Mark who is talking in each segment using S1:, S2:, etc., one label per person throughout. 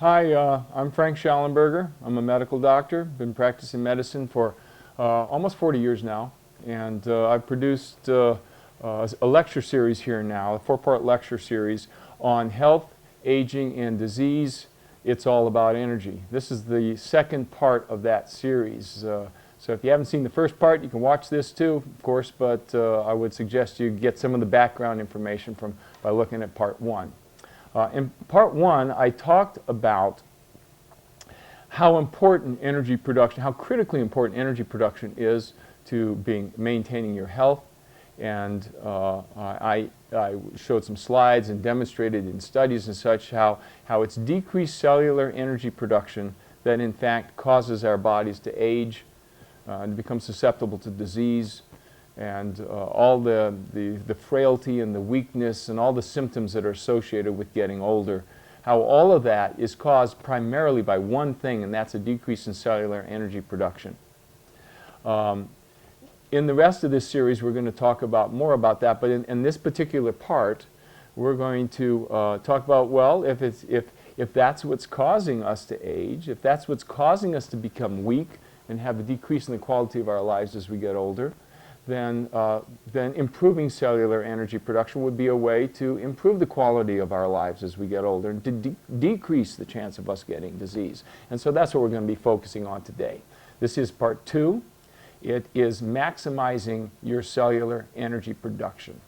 S1: Hi, I'm Frank Schallenberger. I'm a medical doctor. Been practicing medicine for almost 40 years now, and I've produced a lecture series here now, a 4-part lecture series on health, aging, and disease. It's all about energy. This is the second part of that series. So if you haven't seen the first part, you can watch this too, of course, but I would suggest you get some of the background information by looking at part 1. In part 1, I talked about how important energy production, how critically important energy production is to maintaining your health. And I showed some slides and demonstrated in studies and such how it's decreased cellular energy production that in fact causes our bodies to age and become susceptible to disease, and all the frailty and the weakness and all the symptoms that are associated with getting older, how all of that is caused primarily by one thing, and that's a decrease in cellular energy production. In the rest of this series, we're going to talk more about that, but in this particular part, we're going to talk about, well, if that's what's causing us to age, if that's what's causing us to become weak and have a decrease in the quality of our lives as we get older, then improving cellular energy production would be a way to improve the quality of our lives as we get older and to decrease the chance of us getting disease. And so that's what we're going to be focusing on today. This is part 2. It is maximizing your cellular energy production.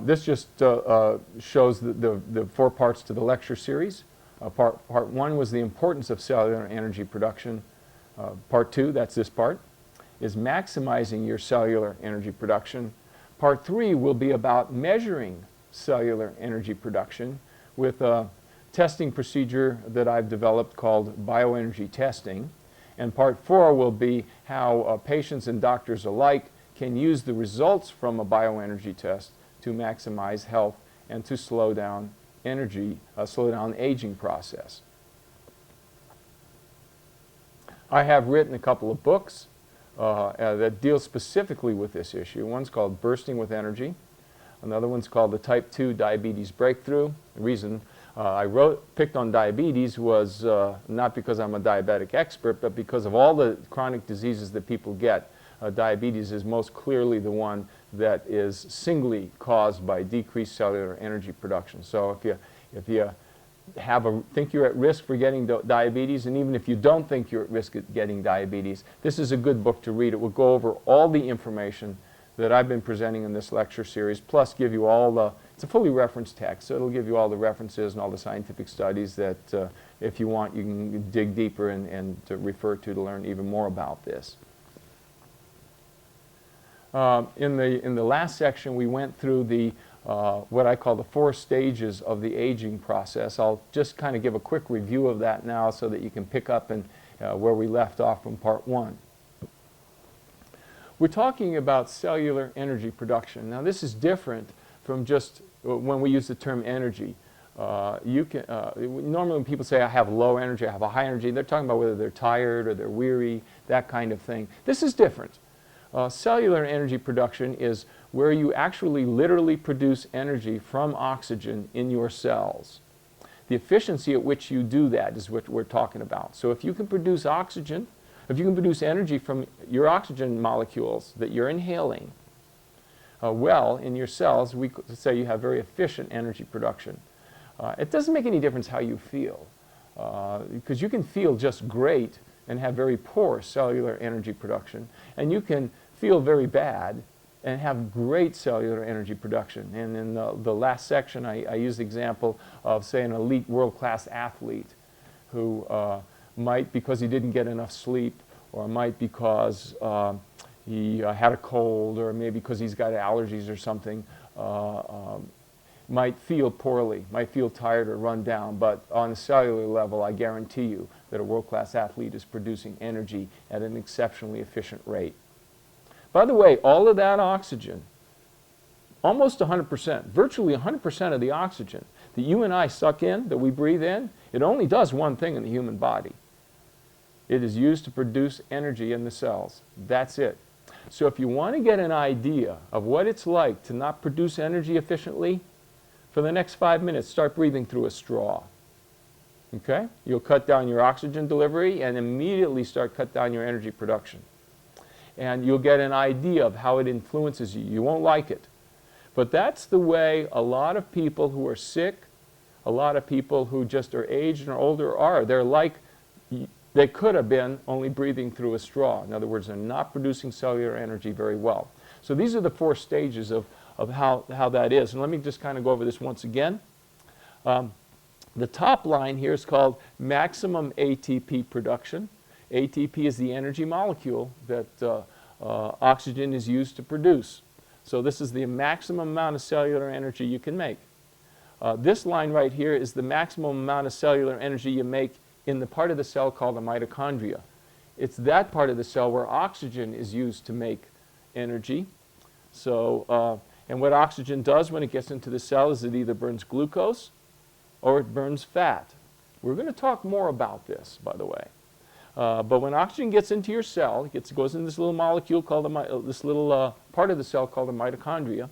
S1: This just shows the 4 parts to the lecture series. Part 1 was the importance of cellular energy production. Part 2, that's this part, is maximizing your cellular energy production. Part 3 will be about measuring cellular energy production with a testing procedure that I've developed called bioenergy testing. And Part 4 will be how patients and doctors alike can use the results from a bioenergy test to maximize health and to slow down the aging process. I have written a couple of books that deal specifically with this issue. One's called Bursting with Energy. Another one's called The Type 2 Diabetes Breakthrough. The reason I picked on diabetes was not because I'm a diabetic expert, but because of all the chronic diseases that people get. Diabetes is most clearly the one that is singly caused by decreased cellular energy production. So if you think you're at risk for getting diabetes, and even if you don't think you're at risk of getting diabetes, this is a good book to read. It will go over all the information that I've been presenting in this lecture series, plus give you it's a fully referenced text, so it'll give you all the references and all the scientific studies that if you want, you can dig deeper and refer to learn even more about this. In the last section, we went through what I call the 4 stages of the aging process. I'll just kind of give a quick review of that now so that you can pick up where we left off from part 1. We're talking about cellular energy production. Now this is different from just when we use the term energy. Normally when people say I have low energy, I have a high energy, they're talking about whether they're tired or they're weary, that kind of thing. This is different. Cellular energy production is where you actually literally produce energy from oxygen in your cells. The efficiency at which you do that is what we're talking about. So if you can produce oxygen, if you can produce energy from your oxygen molecules that you're inhaling, in your cells, we could say you have very efficient energy production. It doesn't make any difference how you feel, because you can feel just great and have very poor cellular energy production, and you can feel very bad and have great cellular energy production. And in the last section, I used the example of, say, an elite world-class athlete who might, because he didn't get enough sleep, or might because he had a cold, or maybe because he's got allergies or something, might feel poorly, might feel tired or run down. But on a cellular level, I guarantee you that a world-class athlete is producing energy at an exceptionally efficient rate. By the way, all of that oxygen, almost 100%, virtually 100% of the oxygen that you and I suck in, that we breathe in, it only does one thing in the human body. It is used to produce energy in the cells. That's it. So if you want to get an idea of what it's like to not produce energy efficiently, For the next 5 minutes, start breathing through a straw. Okay? You'll cut down your oxygen delivery and immediately start cut down your energy production. And you'll get an idea of how it influences you. You won't like it. But that's the way a lot of people who are sick, a lot of people who just are aged or older are. They're like they could have been only breathing through a straw. In other words, they're not producing cellular energy very well. So these are the 4 stages of how that is. And let me just kind of go over this once again. The top line here is called maximum ATP production. ATP is the energy molecule that oxygen is used to produce. So this is the maximum amount of cellular energy you can make. This line right here is the maximum amount of cellular energy you make in the part of the cell called the mitochondria. It's that part of the cell where oxygen is used to make energy. So, and what oxygen does when it gets into the cell is it either burns glucose or it burns fat. We're going to talk more about this, by the way. But when oxygen gets into your cell, it goes in this little molecule called this little part of the cell called the mitochondria.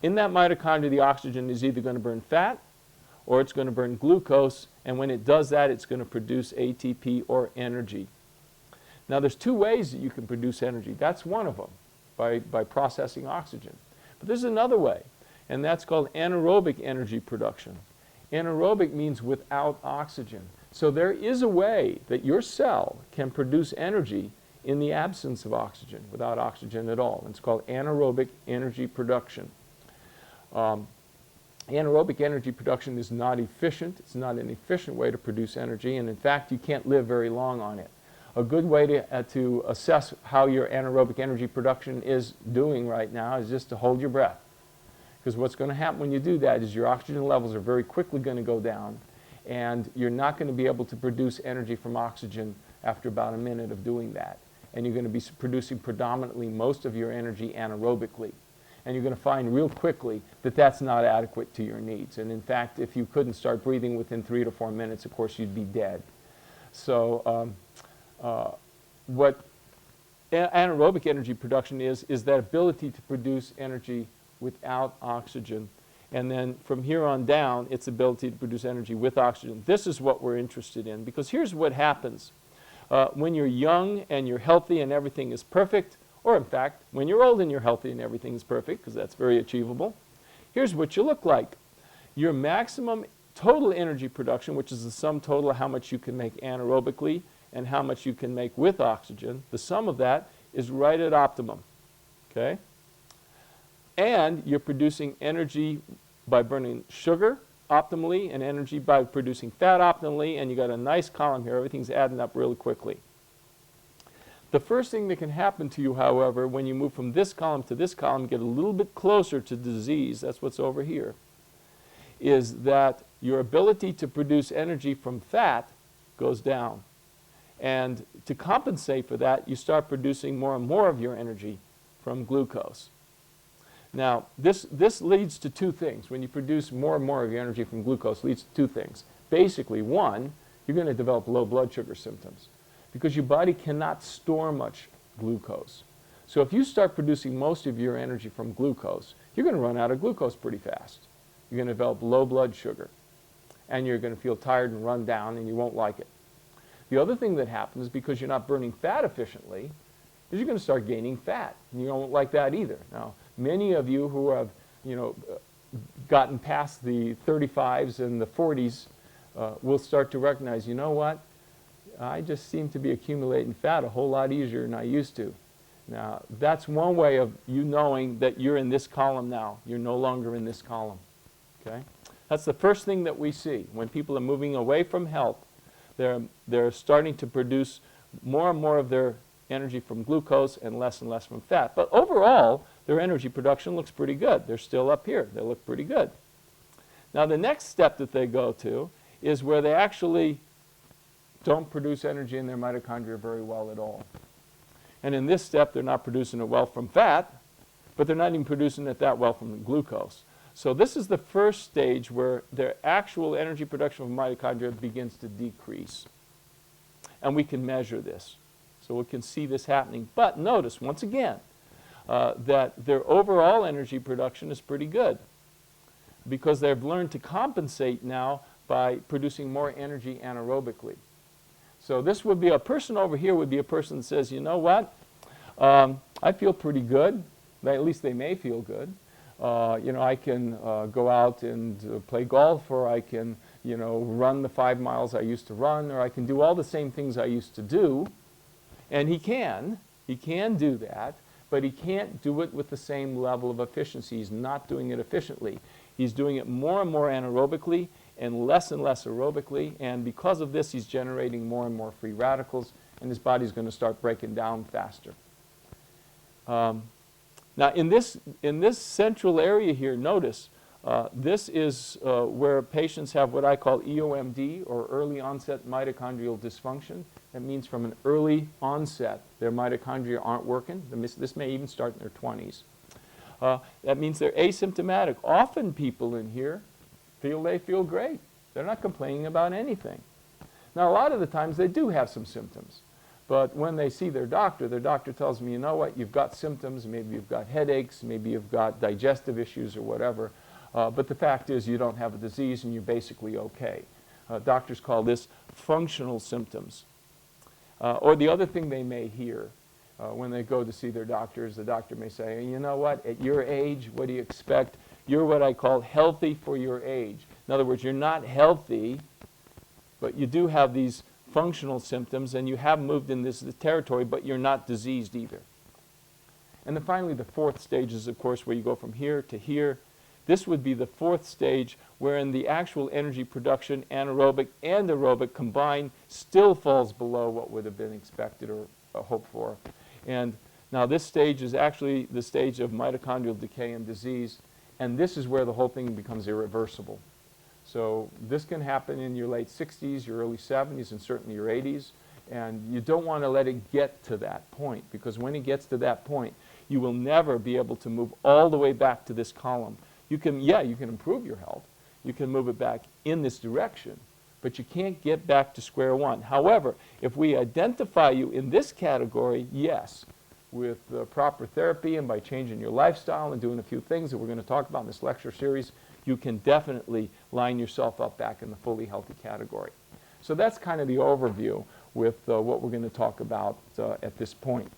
S1: In that mitochondria, the oxygen is either going to burn fat or it's going to burn glucose, and when it does that, it's going to produce ATP or energy. Now, there's 2 ways that you can produce energy. That's one of them, by processing oxygen. But there's another way, and that's called anaerobic energy production. Anaerobic means without oxygen. So there is a way that your cell can produce energy in the absence of oxygen, without oxygen at all. It's called anaerobic energy production. Anaerobic energy production is not efficient. It's not an efficient way to produce energy, and in fact, you can't live very long on it. A good way to assess how your anaerobic energy production is doing right now is just to hold your breath. Because what's going to happen when you do that is your oxygen levels are very quickly going to go down, and you're not going to be able to produce energy from oxygen after about a minute of doing that. And you're going to be producing predominantly most of your energy anaerobically. And you're going to find real quickly that that's not adequate to your needs. And in fact, if you couldn't start breathing within 3 to 4 minutes, of course, you'd be dead. So what anaerobic energy production is that ability to produce energy without oxygen. And then from here on down, its ability to produce energy with oxygen. This is what we're interested in, because here's what happens. When you're young and you're healthy and everything is perfect, or in fact, when you're old and you're healthy and everything is perfect, because that's very achievable, here's what you look like. Your maximum total energy production, which is the sum total of how much you can make anaerobically and how much you can make with oxygen, the sum of that is right at optimum. Okay? And you're producing energy by burning sugar optimally and energy by producing fat optimally, and you got a nice column here. Everything's adding up really quickly. The first thing that can happen to you, however, when you move from this column to this column, get a little bit closer to disease, that's what's over here, is that your ability to produce energy from fat goes down. And to compensate for that, you start producing more and more of your energy from glucose. Now, this leads to 2 things. When you produce more and more of your energy from glucose, it leads to 2 things. Basically, one, you're going to develop low blood sugar symptoms because your body cannot store much glucose. So if you start producing most of your energy from glucose, you're going to run out of glucose pretty fast. You're going to develop low blood sugar, and you're going to feel tired and run down, and you won't like it. The other thing that happens, because you're not burning fat efficiently, is you're going to start gaining fat, and you don't like that either. Now, many of you who have, gotten past the 35s and the 40s will start to recognize, you know what? I just seem to be accumulating fat a whole lot easier than I used to. Now, that's one way of you knowing that you're in this column now. You're no longer in this column. Okay? That's the first thing that we see. When people are moving away from health, they're starting to produce more and more of their energy from glucose and less from fat. But overall, their energy production looks pretty good. They're still up here. They look pretty good. Now, the next step that they go to is where they actually don't produce energy in their mitochondria very well at all. And in this step, they're not producing it well from fat, but they're not even producing it that well from glucose. So this is the first stage where their actual energy production from mitochondria begins to decrease. And we can measure this. So we can see this happening. But notice, once again, that their overall energy production is pretty good. because they've learned to compensate now by producing more energy anaerobically. So this would be a person over here would be a person that says, you know what, I feel pretty good. At least they may feel good. You know, I can go out and play golf, or I can, you know, run the 5 miles I used to run, or I can do all the same things I used to do. And he can do that, but he can't do it with the same level of efficiency. He's not doing it efficiently. He's doing it more and more anaerobically and less aerobically, and because of this, he's generating more and more free radicals, and his body's going to start breaking down faster. Now, in this central area here, notice this is where patients have what I call EOMD, or early onset mitochondrial dysfunction. That means from an early onset, their mitochondria aren't working. This may even start in their 20s. That means they're asymptomatic. Often people in here they feel great. They're not complaining about anything. Now, a lot of the times they do have some symptoms. But when they see their doctor tells them, you know what, you've got symptoms, maybe you've got headaches, maybe you've got digestive issues or whatever, but the fact is you don't have a disease and you're basically okay. Doctors call this functional symptoms. Or the other thing they may hear when they go to see their doctors, the doctor may say, you know what, at your age, what do you expect? You're what I call healthy for your age. In other words, you're not healthy, but you do have these functional symptoms, and you have moved in this territory, but you're not diseased either. And then finally, the fourth stage is, of course, where you go from here to here. This would be the fourth stage, wherein the actual energy production, anaerobic and aerobic combined, still falls below what would have been expected or hoped for. And now this stage is actually the stage of mitochondrial decay and disease, and this is where the whole thing becomes irreversible. So this can happen in your late 60s, your early 70s, and certainly your 80s. And you don't want to let it get to that point, because when it gets to that point, you will never be able to move all the way back to this column. You can improve your health. You can move it back in this direction, but you can't get back to square one. However, if we identify you in this category, yes, with proper therapy and by changing your lifestyle and doing a few things that we're going to talk about in this lecture series, you can definitely line yourself up back in the fully healthy category. So that's kind of the overview with what we're going to talk about at this point.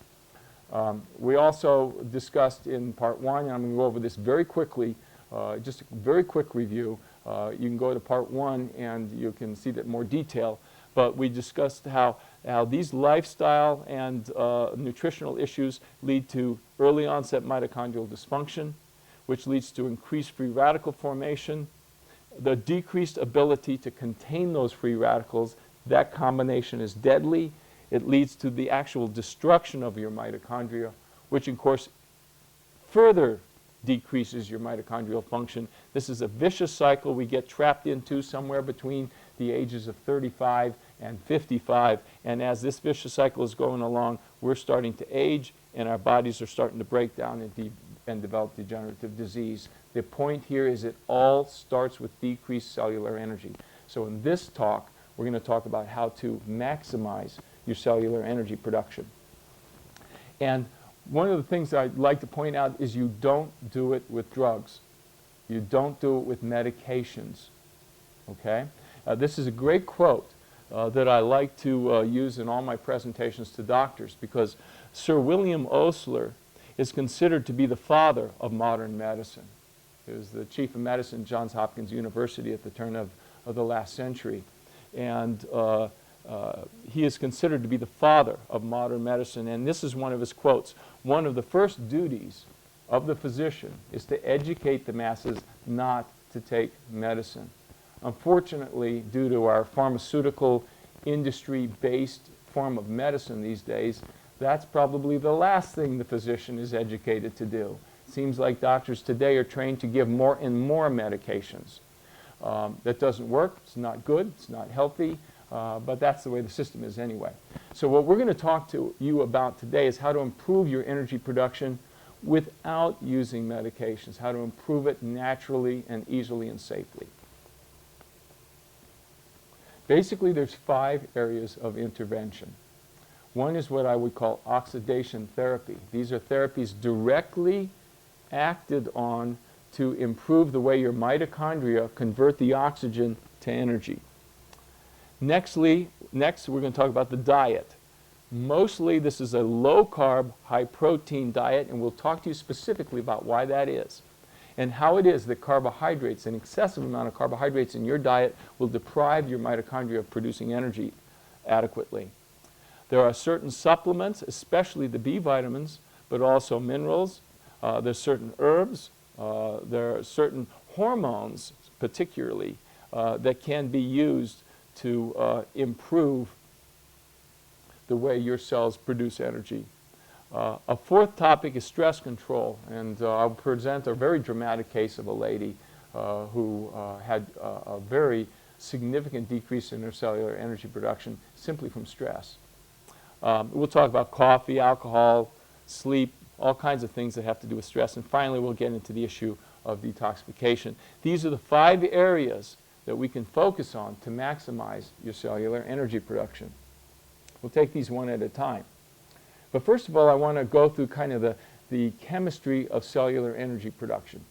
S1: We also discussed in part one, and I'm going to go over this very quickly, just a very quick review. You can go to part one and you can see that in more detail. But we discussed how these lifestyle and nutritional issues lead to early onset mitochondrial dysfunction, which leads to increased free radical formation, the decreased ability to contain those free radicals. That combination is deadly. It leads to the actual destruction of your mitochondria, which of course further decreases your mitochondrial function. This is a vicious cycle we get trapped into somewhere between the ages of 35 and 55. And as this vicious cycle is going along, we're starting to age and our bodies are starting to break down and develop degenerative disease. The point here is it all starts with decreased cellular energy. So in this talk, we're going to talk about how to maximize your cellular energy production. And one of the things I'd like to point out is you don't do it with drugs. You don't do it with medications. Okay? This is a great quote that I like to use in all my presentations to doctors, because Sir William Osler is considered to be the father of modern medicine. He was the chief of medicine at Johns Hopkins University at the turn of the last century. And he is considered to be the father of modern medicine. And this is one of his quotes. One of the first duties of the physician is to educate the masses not to take medicine. Unfortunately, due to our pharmaceutical industry-based form of medicine these days, that's probably the last thing the physician is educated to do. It seems like doctors today are trained to give more and more medications. That doesn't work. It's not good. It's not healthy. But that's the way the system is anyway. So what we're going to talk to you about today is how to improve your energy production without using medications, how to improve it naturally and easily and safely. Basically, there's 5 areas of intervention. One is what I would call oxidation therapy. These are therapies directly acted on to improve the way your mitochondria convert the oxygen to energy. Next, we're going to talk about the diet. Mostly this is a low-carb, high-protein diet, and we'll talk to you specifically about why that is and how it is that carbohydrates, an excessive amount of carbohydrates in your diet, will deprive your mitochondria of producing energy adequately. There are certain supplements, especially the B vitamins, but also minerals. There's certain herbs. There are certain hormones, particularly, that can be used to improve the way your cells produce energy. A fourth topic is stress control, and I'll present a very dramatic case of a lady who had a very significant decrease in her cellular energy production simply from stress. We'll talk about coffee, alcohol, sleep, all kinds of things that have to do with stress, and finally we'll get into the issue of detoxification. These are the 5 areas that we can focus on to maximize your cellular energy production. We'll take these one at a time. But first of all, I want to go through kind of the chemistry of cellular energy production.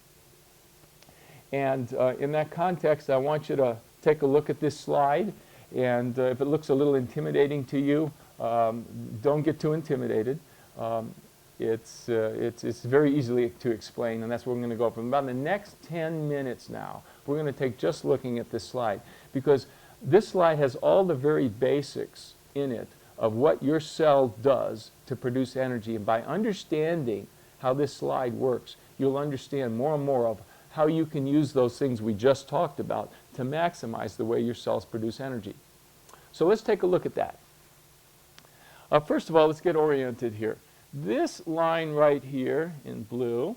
S1: And in that context, I want you to take a look at this slide. And if it looks a little intimidating to you, don't get too intimidated. It's very easily to explain, and that's what we're going to go from. About the next 10 minutes now, we're going to take just looking at this slide, because this slide has all the very basics in it of what your cell does to produce energy. And by understanding how this slide works, you'll understand more and more of how you can use those things we just talked about to maximize the way your cells produce energy. So let's take a look at that. First of all, let's get oriented here. This line right here in blue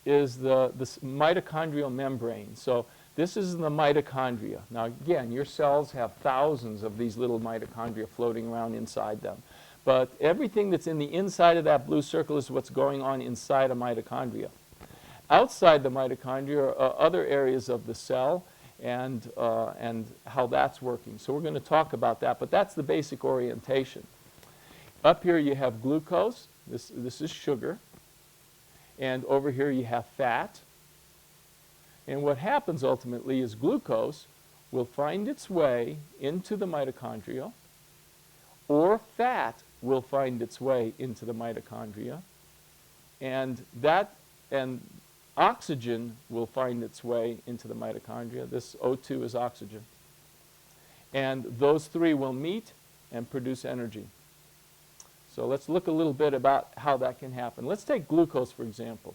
S1: is the mitochondrial membrane. So this is the mitochondria. Now again, your cells have thousands of these little mitochondria floating around inside them. But everything that's in the inside of that blue circle is what's going on inside a mitochondria. Outside the mitochondria are other areas of the cell and how that's working. So we're going to talk about that, but that's the basic orientation. Up here you have glucose. This is sugar. And over here you have fat. And what happens ultimately is glucose will find its way into the mitochondria, or fat will find its way into the mitochondria, and oxygen will find its way into the mitochondria. This O2 is oxygen. And those 3 will meet and produce energy. So let's look a little bit about how that can happen. Let's take glucose, for example.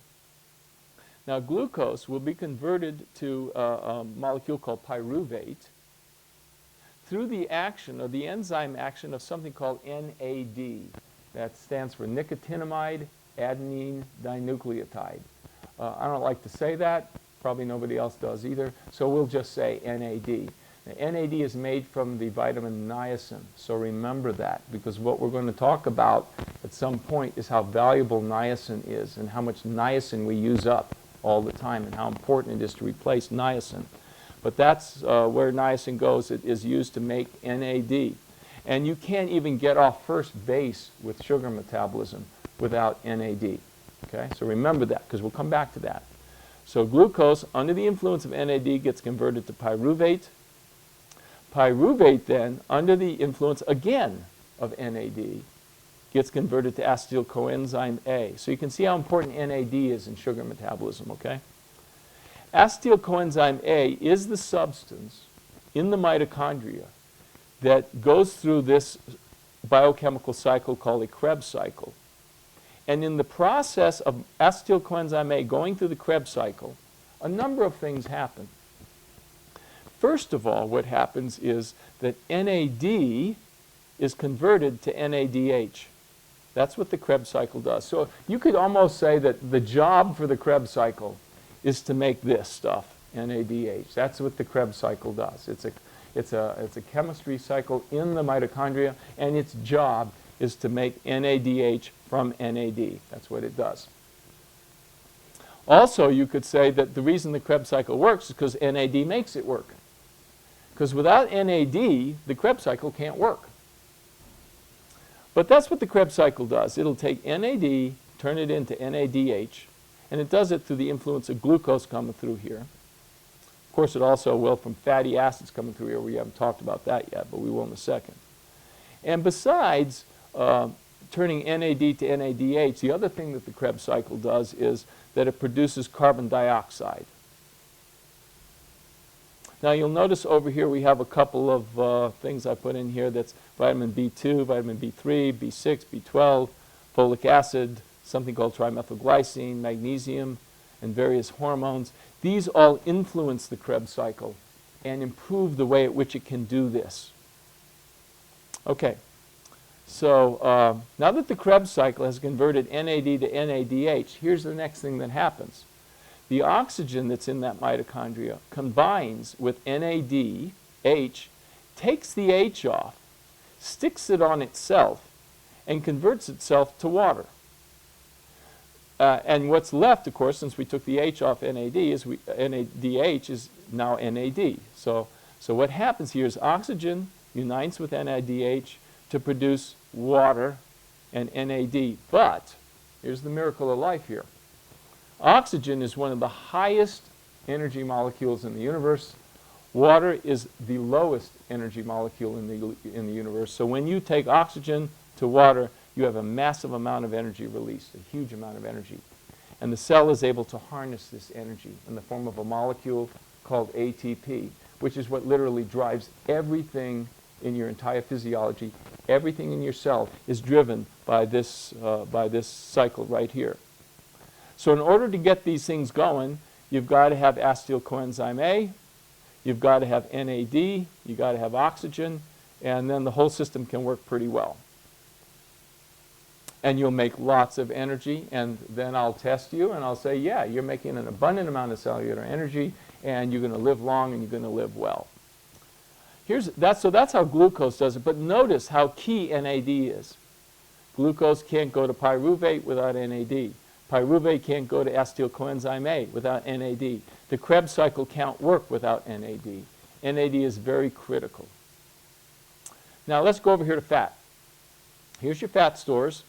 S1: Now, glucose will be converted to a molecule called pyruvate through the action, or the enzyme action, of something called NAD. That stands for nicotinamide adenine dinucleotide. I don't like to say that. Probably nobody else does either. So we'll just say NAD. Now, NAD is made from the vitamin niacin. So remember that, because what we're going to talk about at some point is how valuable niacin is and how much niacin we use up all the time and how important it is to replace niacin. But that's where niacin goes. It is used to make NAD. And you can't even get off first base with sugar metabolism without NAD. Okay? So remember that, because we'll come back to that. So glucose, under the influence of NAD, gets converted to pyruvate. Pyruvate then, under the influence again of NAD, gets converted to acetyl coenzyme A. So you can see how important NAD is in sugar metabolism, okay? Acetyl coenzyme A is the substance in the mitochondria that goes through this biochemical cycle called a Krebs cycle. And in the process of acetyl coenzyme A going through the Krebs cycle, a number of things happen. First of all, what happens is that NAD is converted to NADH. That's what the Krebs cycle does. So you could almost say that the job for the Krebs cycle is to make this stuff, NADH. That's what the Krebs cycle does. It's a chemistry cycle in the mitochondria, and its job is to make NADH from NAD. That's what it does. Also, you could say that the reason the Krebs cycle works is because NAD makes it work. Because without NAD, the Krebs cycle can't work. But that's what the Krebs cycle does. It'll take NAD, turn it into NADH, And it does it through the influence of glucose coming through here. Of course, it also will from fatty acids coming through here. We haven't talked about that yet, but we will in a second. And besides turning NAD to NADH, the other thing that the Krebs cycle does is that it produces carbon dioxide. Now you'll notice over here we have a couple of things I put in here. That's vitamin B2, vitamin B3, B6, B12, folic acid, something called trimethylglycine, magnesium, and various hormones. These all influence the Krebs cycle and improve the way at which it can do this. Okay, so now that the Krebs cycle has converted NAD to NADH, here's the next thing that happens. The oxygen that's in that mitochondria combines with NADH, takes the H off, sticks it on itself, and converts itself to water. And what's left, of course, since we took the H off NAD, is NADH is now NAD. So what happens here is oxygen unites with NADH to produce water and NAD. But here's the miracle of life here. Oxygen is one of the highest energy molecules in the universe. Water is the lowest energy molecule in the universe. So when you take oxygen to water, you have a massive amount of energy released, a huge amount of energy. And the cell is able to harness this energy in the form of a molecule called ATP, which is what literally drives everything in your entire physiology. Everything in your cell is driven by this cycle right here. So in order to get these things going, you've got to have acetyl coenzyme A, you've got to have NAD, you've got to have oxygen, and then the whole system can work pretty well. And you'll make lots of energy, and then I'll test you and I'll say, yeah, you're making an abundant amount of cellular energy, and you're going to live long and you're going to live well. So that's how glucose does it, but notice how key NAD is. Glucose can't go to pyruvate without NAD. Pyruvate can't go to acetyl coenzyme A without NAD. The Krebs cycle can't work without NAD. NAD is very critical. Now let's go over here to fat. Here's your fat stores.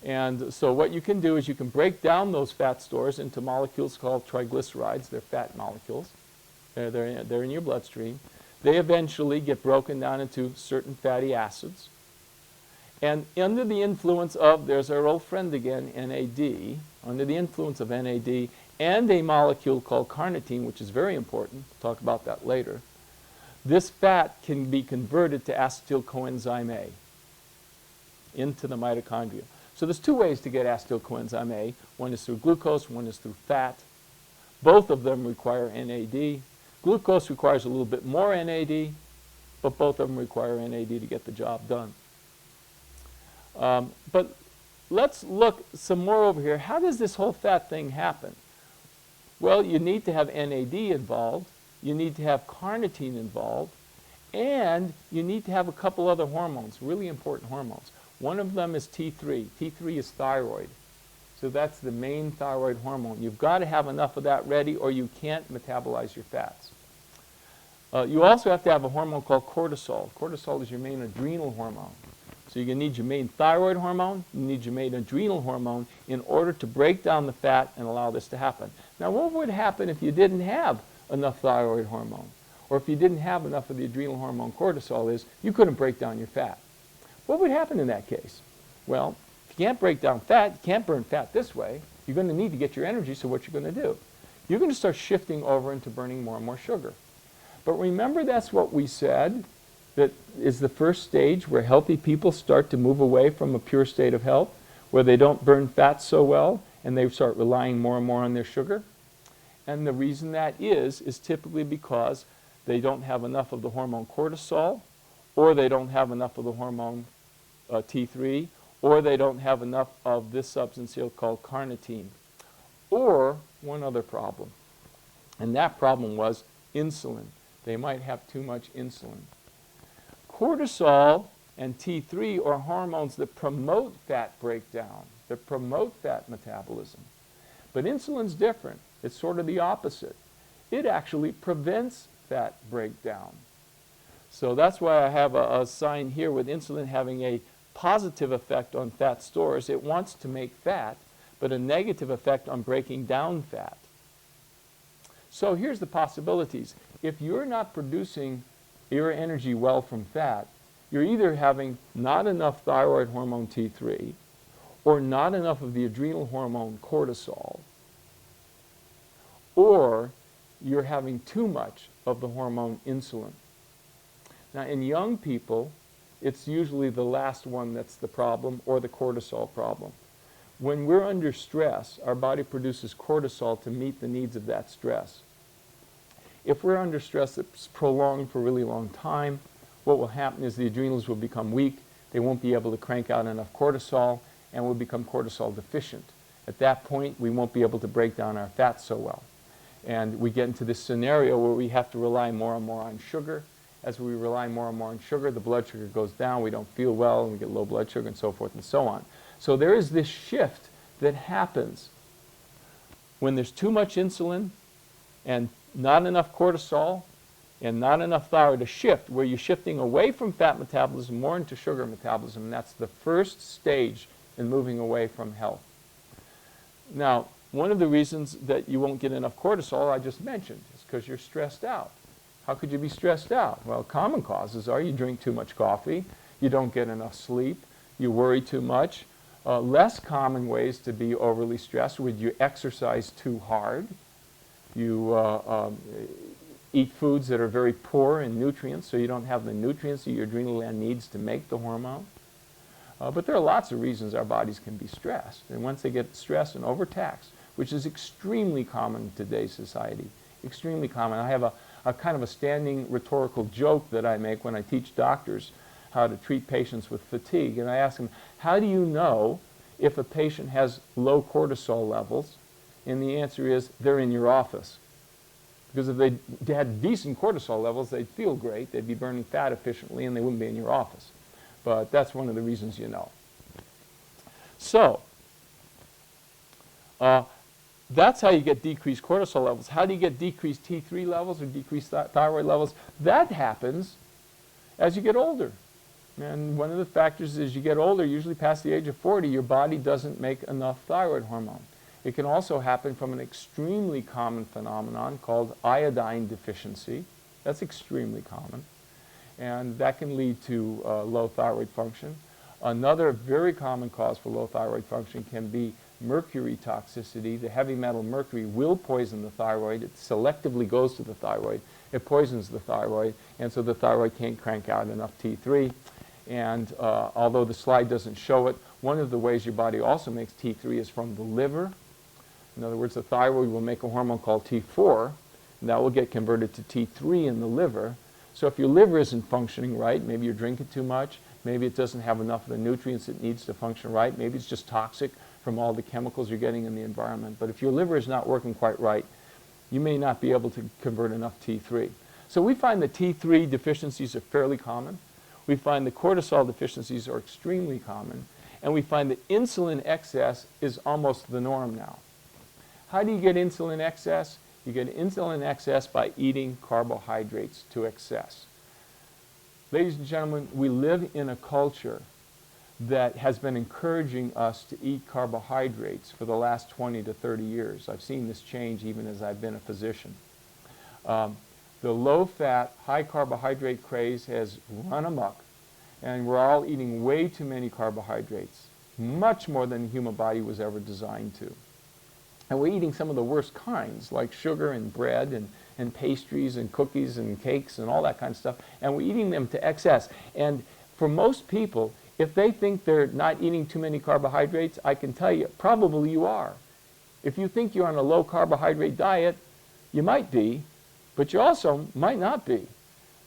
S1: And so what you can do is you can break down those fat stores into molecules called triglycerides. They're fat molecules. They're in your bloodstream. They eventually get broken down into certain fatty acids. And under the influence of, there's our old friend again, NAD, under the influence of NAD and a molecule called carnitine, which is very important, we'll talk about that later, this fat can be converted to acetyl coenzyme A into the mitochondria. So there's two ways to get acetyl coenzyme A. One is through glucose, one is through fat. Both of them require NAD. Glucose requires a little bit more NAD, but both of them require NAD to get the job done. But let's look some more over here. How does this whole fat thing happen? Well, you need to have NAD involved, you need to have carnitine involved, and you need to have a couple other hormones, really important hormones. One of them is T3. T3 is thyroid. So that's the main thyroid hormone. You've got to have enough of that ready or you can't metabolize your fats. You also have to have a hormone called cortisol. Cortisol is your main adrenal hormone. So you're going to need your main thyroid hormone, you need your main adrenal hormone in order to break down the fat and allow this to happen. Now what would happen if you didn't have enough thyroid hormone? Or if you didn't have enough of the adrenal hormone cortisol is, you couldn't break down your fat. What would happen in that case? Well, if you can't break down fat, you can't burn fat this way, you're going to need to get your energy, so what you're going to do? You're going to start shifting over into burning more and more sugar. But remember, that's what we said, that is the first stage where healthy people start to move away from a pure state of health, where they don't burn fat so well, and they start relying more and more on their sugar. And the reason that is typically because they don't have enough of the hormone cortisol, or they don't have enough of the hormone T3, or they don't have enough of this substance here called carnitine. Or one other problem, and that problem was insulin. They might have too much insulin. Cortisol and T3 are hormones that promote fat breakdown, that promote fat metabolism. But insulin's different. It's sort of the opposite. It actually prevents fat breakdown. So that's why I have a sign here with insulin having a positive effect on fat stores. It wants to make fat, but a negative effect on breaking down fat. So here's the possibilities. If you're not producing your energy well from fat, you're either having not enough thyroid hormone T3 or not enough of the adrenal hormone cortisol, or you're having too much of the hormone insulin. Now, in young people, it's usually the last one that's the problem, or the cortisol problem. When we're under stress, our body produces cortisol to meet the needs of that stress. If we're under stress that's prolonged for a really long time, what will happen is the adrenals will become weak, they won't be able to crank out enough cortisol, and we'll become cortisol deficient. At that point, we won't be able to break down our fat so well. And we get into this scenario where we have to rely more and more on sugar. As we rely more and more on sugar, the blood sugar goes down, we don't feel well, and we get low blood sugar, and so forth and so on. So there is this shift that happens when there's too much insulin and not enough cortisol and not enough thyroid, a shift where you're shifting away from fat metabolism more into sugar metabolism, and that's the first stage in moving away from health. Now, one of the reasons that you won't get enough cortisol, I just mentioned, is because you're stressed out. How could you be stressed out? Well, common causes are you drink too much coffee, you don't get enough sleep, you worry too much. Less common ways to be overly stressed would you exercise too hard, you eat foods that are very poor in nutrients, so you don't have the nutrients that your adrenal gland needs to make the hormone. But there are lots of reasons our bodies can be stressed. And once they get stressed and overtaxed, which is extremely common in today's society, extremely common. I have a kind of a standing rhetorical joke that I make when I teach doctors how to treat patients with fatigue. And I ask them, how do you know if a patient has low cortisol levels? And the answer is, they're in your office. Because if they had decent cortisol levels, they'd feel great, they'd be burning fat efficiently, and they wouldn't be in your office. But that's one of the reasons you know. So, that's how you get decreased cortisol levels. How do you get decreased T3 levels or decreased thyroid levels? That happens as you get older. And one of the factors is you get older, usually past the age of 40, your body doesn't make enough thyroid hormone. It can also happen from an extremely common phenomenon called iodine deficiency. That's extremely common. And that can lead to low thyroid function. Another very common cause for low thyroid function can be mercury toxicity. The heavy metal mercury will poison the thyroid. It selectively goes to the thyroid. It poisons the thyroid, and so the thyroid can't crank out enough T3. And although the slide doesn't show it, one of the ways your body also makes T3 is from the liver. In other words, the thyroid will make a hormone called T4, and that will get converted to T3 in the liver. So if your liver isn't functioning right, maybe you're drinking too much, maybe it doesn't have enough of the nutrients it needs to function right, maybe it's just toxic from all the chemicals you're getting in the environment. But if your liver is not working quite right, you may not be able to convert enough T3. So we find that T3 deficiencies are fairly common. We find the cortisol deficiencies are extremely common. And we find that insulin excess is almost the norm now. How do you get insulin excess? You get insulin excess by eating carbohydrates to excess. Ladies and gentlemen, we live in a culture that has been encouraging us to eat carbohydrates for the last 20 to 30 years. I've seen this change even as I've been a physician. The low-fat, high-carbohydrate craze has run amok, and we're all eating way too many carbohydrates, much more than the human body was ever designed to. And we're eating some of the worst kinds, like sugar and bread and pastries and cookies and cakes and all that kind of stuff, and we're eating them to excess. And for most people, if they think they're not eating too many carbohydrates, I can tell you, probably you are. If you think you're on a low-carbohydrate diet, you might be, but you also might not be,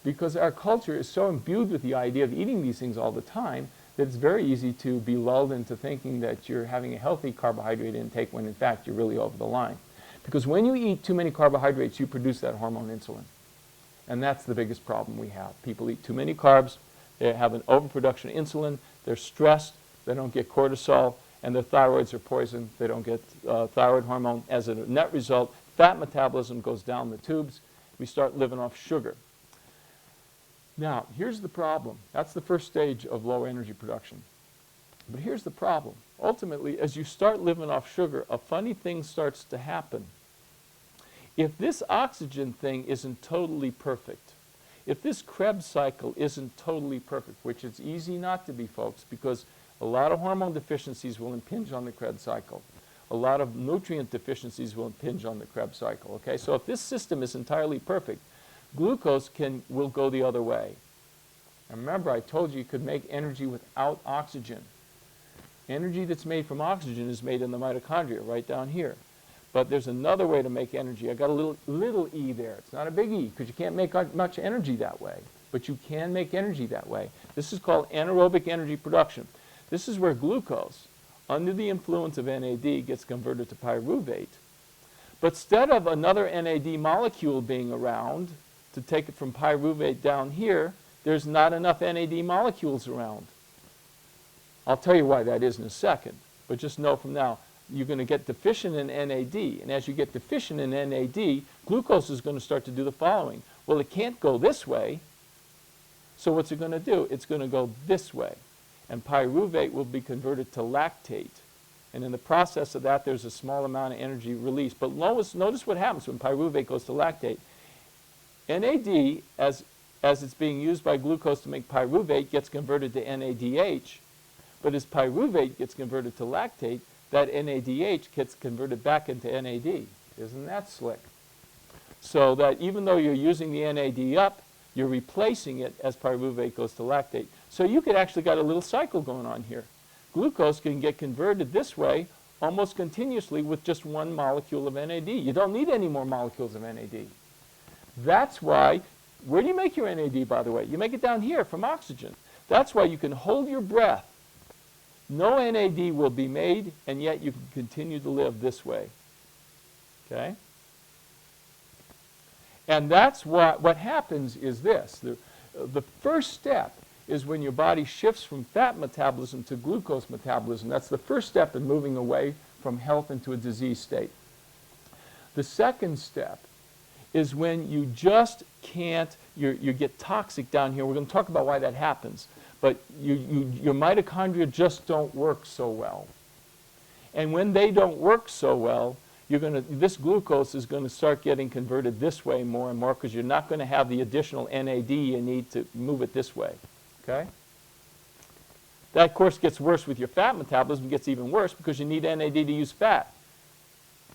S1: because our culture is so imbued with the idea of eating these things all the time that it's very easy to be lulled into thinking that you're having a healthy carbohydrate intake when in fact you're really over the line. Because when you eat too many carbohydrates, you produce that hormone insulin. And that's the biggest problem we have. People eat too many carbs, they have an overproduction of insulin, they're stressed, they don't get cortisol, and their thyroids are poisoned, they don't get thyroid hormone. As a net result, fat metabolism goes down the tubes, we start living off sugar. Now, here's the problem. That's the first stage of low energy production. But here's the problem. Ultimately, as you start living off sugar, a funny thing starts to happen. If this oxygen thing isn't totally perfect, if this Krebs cycle isn't totally perfect, which it's easy not to be, folks, because a lot of hormone deficiencies will impinge on the Krebs cycle. A lot of nutrient deficiencies will impinge on the Krebs cycle, okay? So if this system is entirely perfect, glucose will go the other way. And remember, I told you could make energy without oxygen. Energy that's made from oxygen is made in the mitochondria, right down here. But there's another way to make energy. I got a little e there. It's not a big E, because you can't make much energy that way. But you can make energy that way. This is called anaerobic energy production. This is where glucose, under the influence of NAD, gets converted to pyruvate. But instead of another NAD molecule being around to take it from pyruvate down here, there's not enough NAD molecules around. I'll tell you why that is in a second, but just know from now, you're going to get deficient in NAD, and as you get deficient in NAD, glucose is going to start to do the following. Well, it can't go this way, so what's it going to do? It's going to go this way, and pyruvate will be converted to lactate, and in the process of that, there's a small amount of energy released. But notice what happens when pyruvate goes to lactate. NAD, as it's being used by glucose to make pyruvate, gets converted to NADH, but as pyruvate gets converted to lactate, that NADH gets converted back into NAD. Isn't that slick? So that even though you're using the NAD up, you're replacing it as pyruvate goes to lactate. So you could actually got a little cycle going on here. Glucose can get converted this way almost continuously with just one molecule of NAD. You don't need any more molecules of NAD. That's why, where do you make your NAD, by the way? You make it down here from oxygen. That's why you can hold your breath. No NAD will be made, and yet you can continue to live this way. Okay? And that's what happens is this. The first step is when your body shifts from fat metabolism to glucose metabolism. That's the first step in moving away from health into a disease state. The second step is when you just can't, you get toxic down here. We're going to talk about why that happens. But your mitochondria just don't work so well. And when they don't work so well, this glucose is going to start getting converted this way more and more, because you're not going to have the additional NAD you need to move it this way. Okay? That, of course, gets worse with your fat metabolism. It gets even worse because you need NAD to use fat.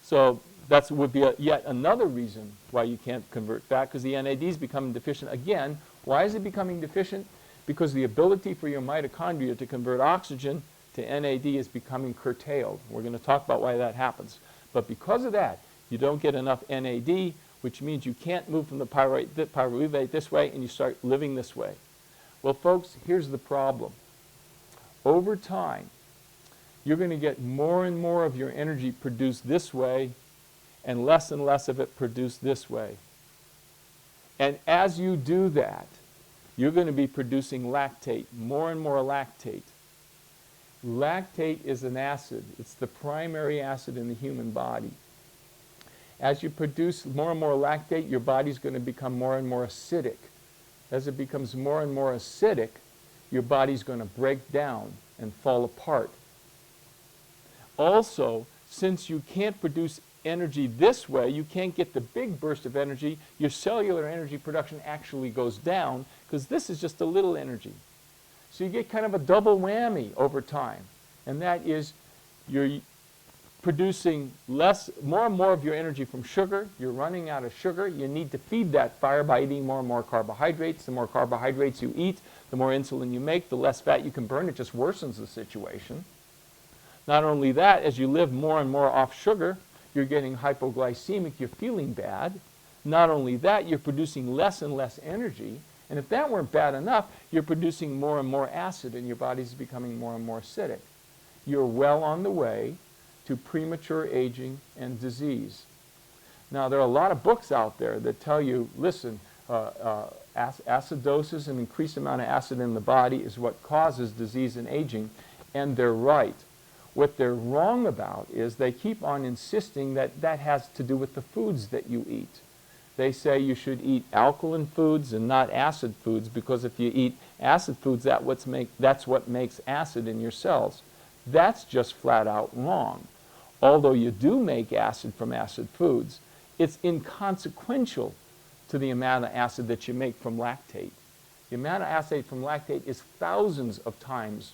S1: So that would be yet another reason why you can't convert fat, because the NAD is becoming deficient. Again, why is it becoming deficient? Because the ability for your mitochondria to convert oxygen to NAD is becoming curtailed. We're going to talk about why that happens. But because of that, you don't get enough NAD, which means you can't move from the pyruvate this way, and you start living this way. Well, folks, here's the problem. Over time, you're going to get more and more of your energy produced this way, and less of it produced this way. And as you do that, you're going to be producing lactate, more and more lactate. Lactate is an acid. It's the primary acid in the human body. As you produce more and more lactate, your body's going to become more and more acidic. As it becomes more and more acidic, your body's going to break down and fall apart. Also, since you can't produce energy this way, you can't get the big burst of energy, your cellular energy production actually goes down, because this is just a little energy. So you get kind of a double whammy over time, and that is you're producing more and more of your energy from sugar. You're running out of sugar. You need to feed that fire by eating more and more carbohydrates. The more carbohydrates you eat, the more insulin you make, the less fat you can burn. It just worsens the situation. Not only that, as you live more and more off sugar, you're getting hypoglycemic, you're feeling bad. Not only that, you're producing less and less energy. And if that weren't bad enough, you're producing more and more acid, and your body's becoming more and more acidic. You're well on the way to premature aging and disease. Now, there are a lot of books out there that tell you, listen, acidosis, an increased amount of acid in the body, is what causes disease and aging, and they're right. What they're wrong about is they keep on insisting that that has to do with the foods that you eat. They say you should eat alkaline foods and not acid foods, because if you eat acid foods, that's what makes acid in your cells. That's just flat out wrong. Although you do make acid from acid foods, it's inconsequential to the amount of acid that you make from lactate. The amount of acid from lactate is thousands of times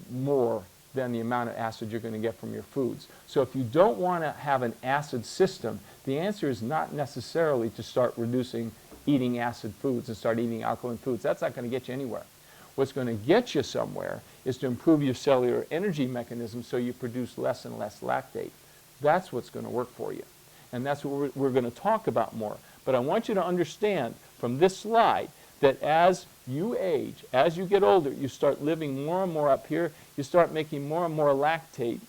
S1: more than the amount of acid you're going to get from your foods. So if you don't want to have an acid system, the answer is not necessarily to start reducing eating acid foods and start eating alkaline foods. That's not going to get you anywhere. What's going to get you somewhere is to improve your cellular energy mechanism so you produce less and less lactate. That's what's going to work for you. And that's what we're going to talk about more. But I want you to understand from this slide that as you age, as you get older, you start living more and more up here. You start making more and more lactate.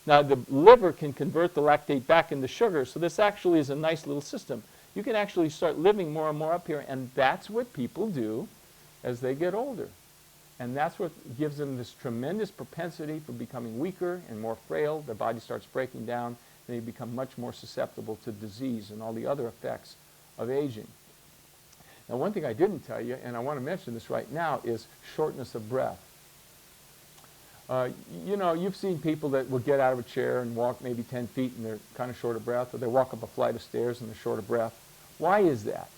S1: Now, the liver can convert the lactate back into sugar, so this actually is a nice little system. You can actually start living more and more up here, and that's what people do as they get older. And that's what gives them this tremendous propensity for becoming weaker and more frail. Their body starts breaking down, and they become much more susceptible to disease and all the other effects of aging. Now, one thing I didn't tell you, and I want to mention this right now, is shortness of breath. You know, you've seen people that will get out of a chair and walk maybe 10 feet and they're kind of short of breath, or they walk up a flight of stairs and they're short of breath. Why is that?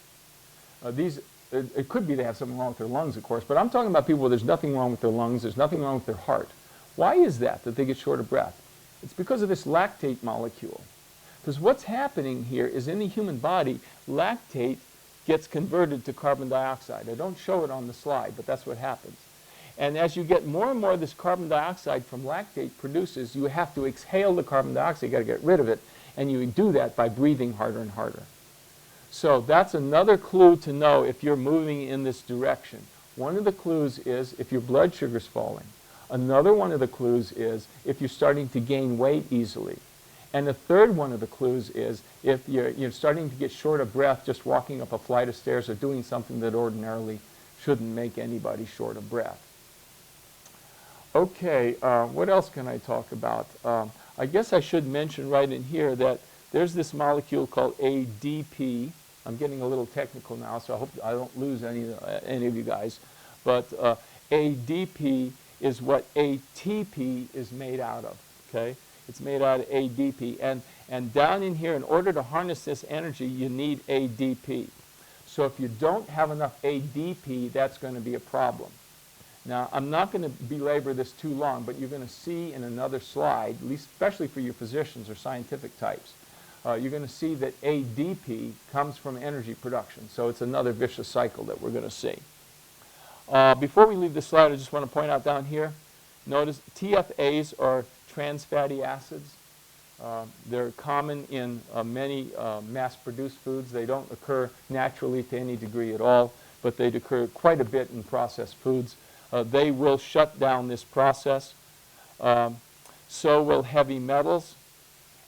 S1: It could be they have something wrong with their lungs, of course, but I'm talking about people where there's nothing wrong with their lungs, there's nothing wrong with their heart. Why is that they get short of breath? It's because of this lactate molecule. Because what's happening here is in the human body, lactate gets converted to carbon dioxide. I don't show it on the slide, but that's what happens. And as you get more and more of this carbon dioxide from lactate produces, you have to exhale the carbon dioxide, you've got to get rid of it, and you do that by breathing harder and harder. So that's another clue to know if you're moving in this direction. One of the clues is if your blood sugar's falling. Another one of the clues is if you're starting to gain weight easily. And the third one of the clues is if you're starting to get short of breath just walking up a flight of stairs or doing something that ordinarily shouldn't make anybody short of breath. Okay, what else can I talk about? I guess I should mention right in here that there's this molecule called ADP. I'm getting a little technical now, so I hope I don't lose any of you guys. But ADP is what ATP is made out of, okay? It's made out of ADP. And down in here, in order to harness this energy, you need ADP. So if you don't have enough ADP, that's going to be a problem. Now, I'm not going to belabor this too long, but you're going to see in another slide, at least especially for your physicians or scientific types, you're going to see that ADP comes from energy production. So it's another vicious cycle that we're going to see. Before we leave this slide, I just want to point out down here, notice TFAs are trans fatty acids. They're common in many mass-produced foods. They don't occur naturally to any degree at all, but they occur quite a bit in processed foods. They will shut down this process. So will heavy metals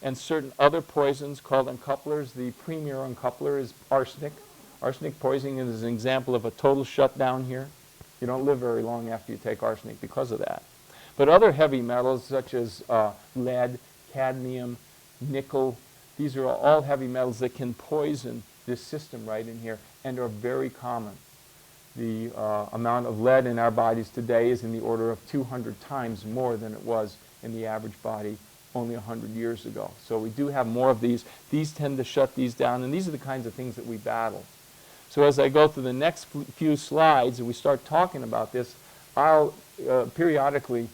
S1: and certain other poisons called uncouplers. The premier uncoupler is arsenic. Arsenic poisoning is an example of a total shutdown here. You don't live very long after you take arsenic because of that. But other heavy metals such as lead, cadmium, nickel, these are all heavy metals that can poison this system right in here and are very common. The amount of lead in our bodies today is in the order of 200 times more than it was in the average body only 100 years ago. So we do have more of these. These tend to shut these down, and these are the kinds of things that we battle. So as I go through the next few slides and we start talking about this, I'll periodically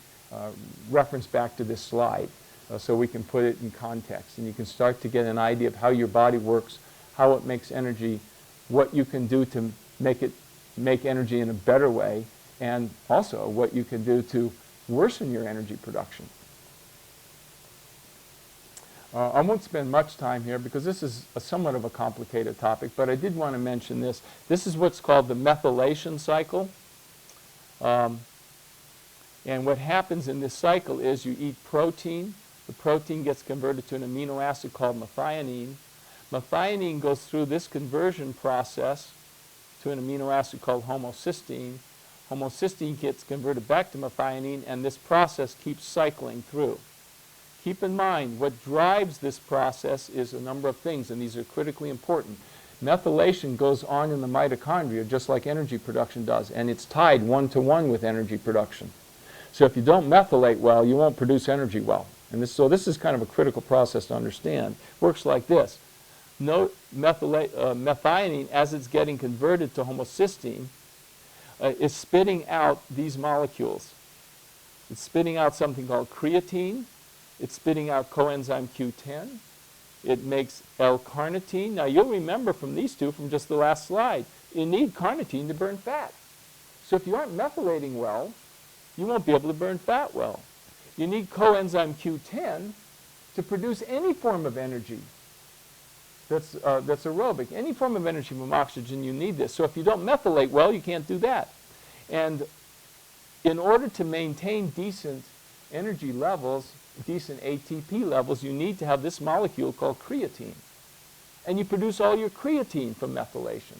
S1: reference back to this slide so we can put it in context, and you can start to get an idea of how your body works, how it makes energy, what you can do to make energy in a better way, and also what you can do to worsen your energy production. I won't spend much time here because this is somewhat of a complicated topic, but I did want to mention this. This is what's called the methylation cycle. And what happens in this cycle is you eat protein. The protein gets converted to an amino acid called methionine. Methionine goes through this conversion process to an amino acid called homocysteine. Homocysteine gets converted back to methionine, and this process keeps cycling through. Keep in mind, what drives this process is a number of things, and these are critically important. Methylation goes on in the mitochondria just like energy production does, and it's tied one-to-one with energy production. So if you don't methylate well, you won't produce energy well. And so this is kind of a critical process to understand. It works like this. Methionine, as it's getting converted to homocysteine, is spitting out these molecules. It's spitting out something called creatine. It's spitting out coenzyme Q10. It makes L-carnitine. Now you'll remember from these two from just the last slide, you need carnitine to burn fat. So if you aren't methylating well, you won't be able to burn fat well. You need coenzyme Q10 to produce any form of energy that's aerobic. Any form of energy from oxygen, you need this. So if you don't methylate well, you can't do that. And in order to maintain decent energy levels, decent ATP levels, you need to have this molecule called creatine. And you produce all your creatine from methylation.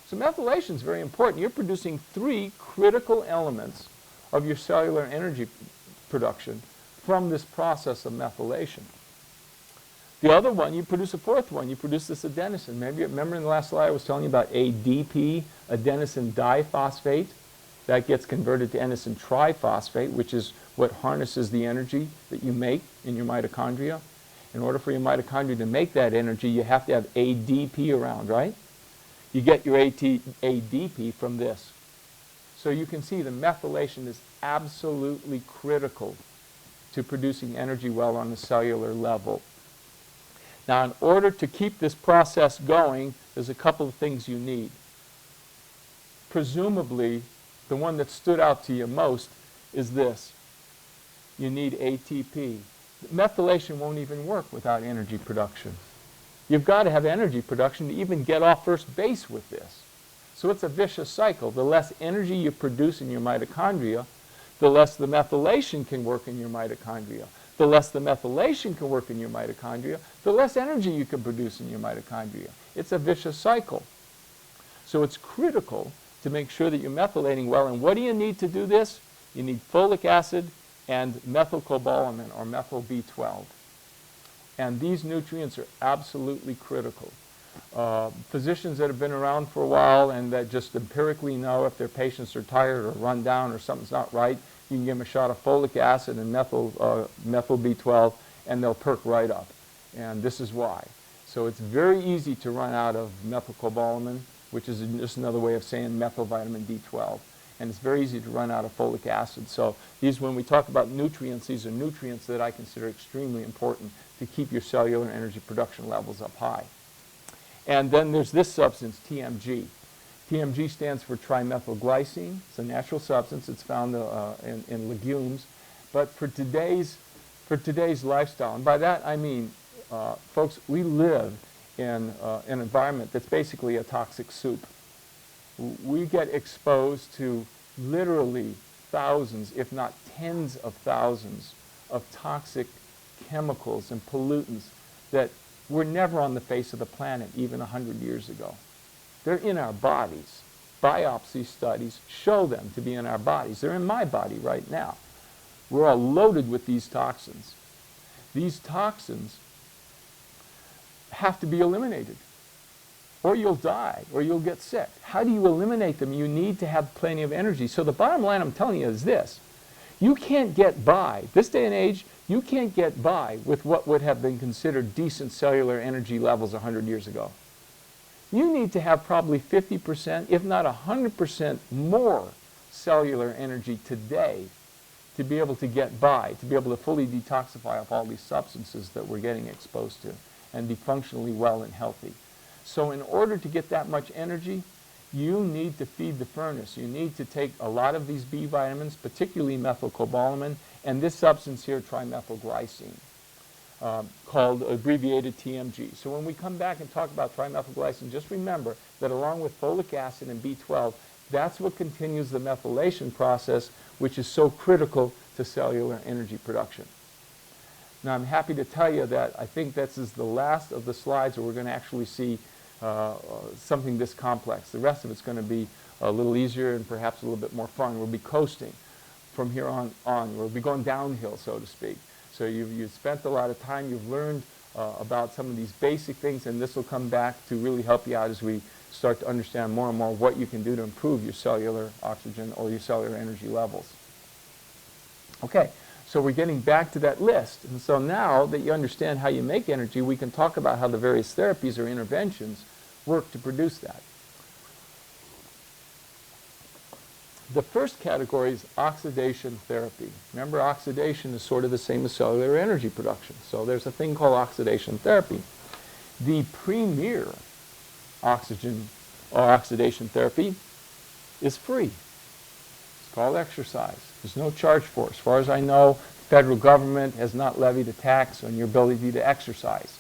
S1: So methylation is very important. You're producing 3 critical elements of your cellular energy production from this process of methylation. The other one, you produce a 4th one. You produce this adenosine. Maybe remember in the last slide I was telling you about ADP, adenosine diphosphate. That gets converted to adenosine triphosphate, which is what harnesses the energy that you make in your mitochondria. In order for your mitochondria to make that energy, you have to have ADP around, right? You get your ADP from this. So you can see the methylation is absolutely critical to producing energy well on the cellular level. Now, in order to keep this process going, there's a couple of things you need. Presumably, the one that stood out to you most is this. You need ATP. Methylation won't even work without energy production. You've got to have energy production to even get off first base with this. So it's a vicious cycle. The less energy you produce in your mitochondria, the less the methylation can work in your mitochondria. The less the methylation can work in your mitochondria, the less energy you can produce in your mitochondria. It's a vicious cycle. So it's critical to make sure that you're methylating well. And what do you need to do this? You need folic acid and methylcobalamin, or methyl B12. And these nutrients are absolutely critical. Physicians that have been around for a while and that just empirically know if their patients are tired or run down or something's not right, you can give them a shot of folic acid and methyl B12, and they'll perk right up. And this is why. So it's very easy to run out of methylcobalamin, which is just another way of saying methylvitamin B12. And it's very easy to run out of folic acid. So when we talk about nutrients, these are nutrients that I consider extremely important to keep your cellular energy production levels up high. And then there's this substance, TMG. TMG stands for trimethylglycine. It's a natural substance. It's found in legumes. But for today's lifestyle, and by that I mean, folks, we live in an environment that's basically a toxic soup. We get exposed to literally thousands, if not tens of thousands, of toxic chemicals and pollutants that were never on the face of the planet even 100 years ago. They're in our bodies. Biopsy studies show them to be in our bodies. They're in my body right now. We're all loaded with these toxins. These toxins have to be eliminated, or you'll die, or you'll get sick. How do you eliminate them? You need to have plenty of energy. So the bottom line I'm telling you is this. You can't get by, this day and age, you can't get by with what would have been considered decent cellular energy levels 100 years ago. You need to have probably 50%, if not 100% more cellular energy today to be able to get by, to be able to fully detoxify of all these substances that we're getting exposed to and be functionally well and healthy. So in order to get that much energy, you need to feed the furnace. You need to take a lot of these B vitamins, particularly methylcobalamin, and this substance here, trimethylglycine, called abbreviated TMG. So when we come back and talk about trimethylglycine, just remember that along with folic acid and B12, that's what continues the methylation process, which is so critical to cellular energy production. Now I'm happy to tell you that I think this is the last of the slides where we're going to actually see something this complex. The rest of it's going to be a little easier and perhaps a little bit more fun. We'll be coasting from here on. We'll be going downhill, so to speak. So you've spent a lot of time, you've learned about some of these basic things, and this will come back to really help you out as we start to understand more and more what you can do to improve your cellular oxygen or your cellular energy levels. Okay, so we're getting back to that list. And so now that you understand how you make energy, we can talk about how the various therapies or interventions work to produce that. The first category is oxidation therapy. Remember, oxidation is sort of the same as cellular energy production. So there's a thing called oxidation therapy. The premier oxidation therapy is free. It's called exercise. There's no charge for it. As far as I know, the federal government has not levied a tax on your ability to exercise.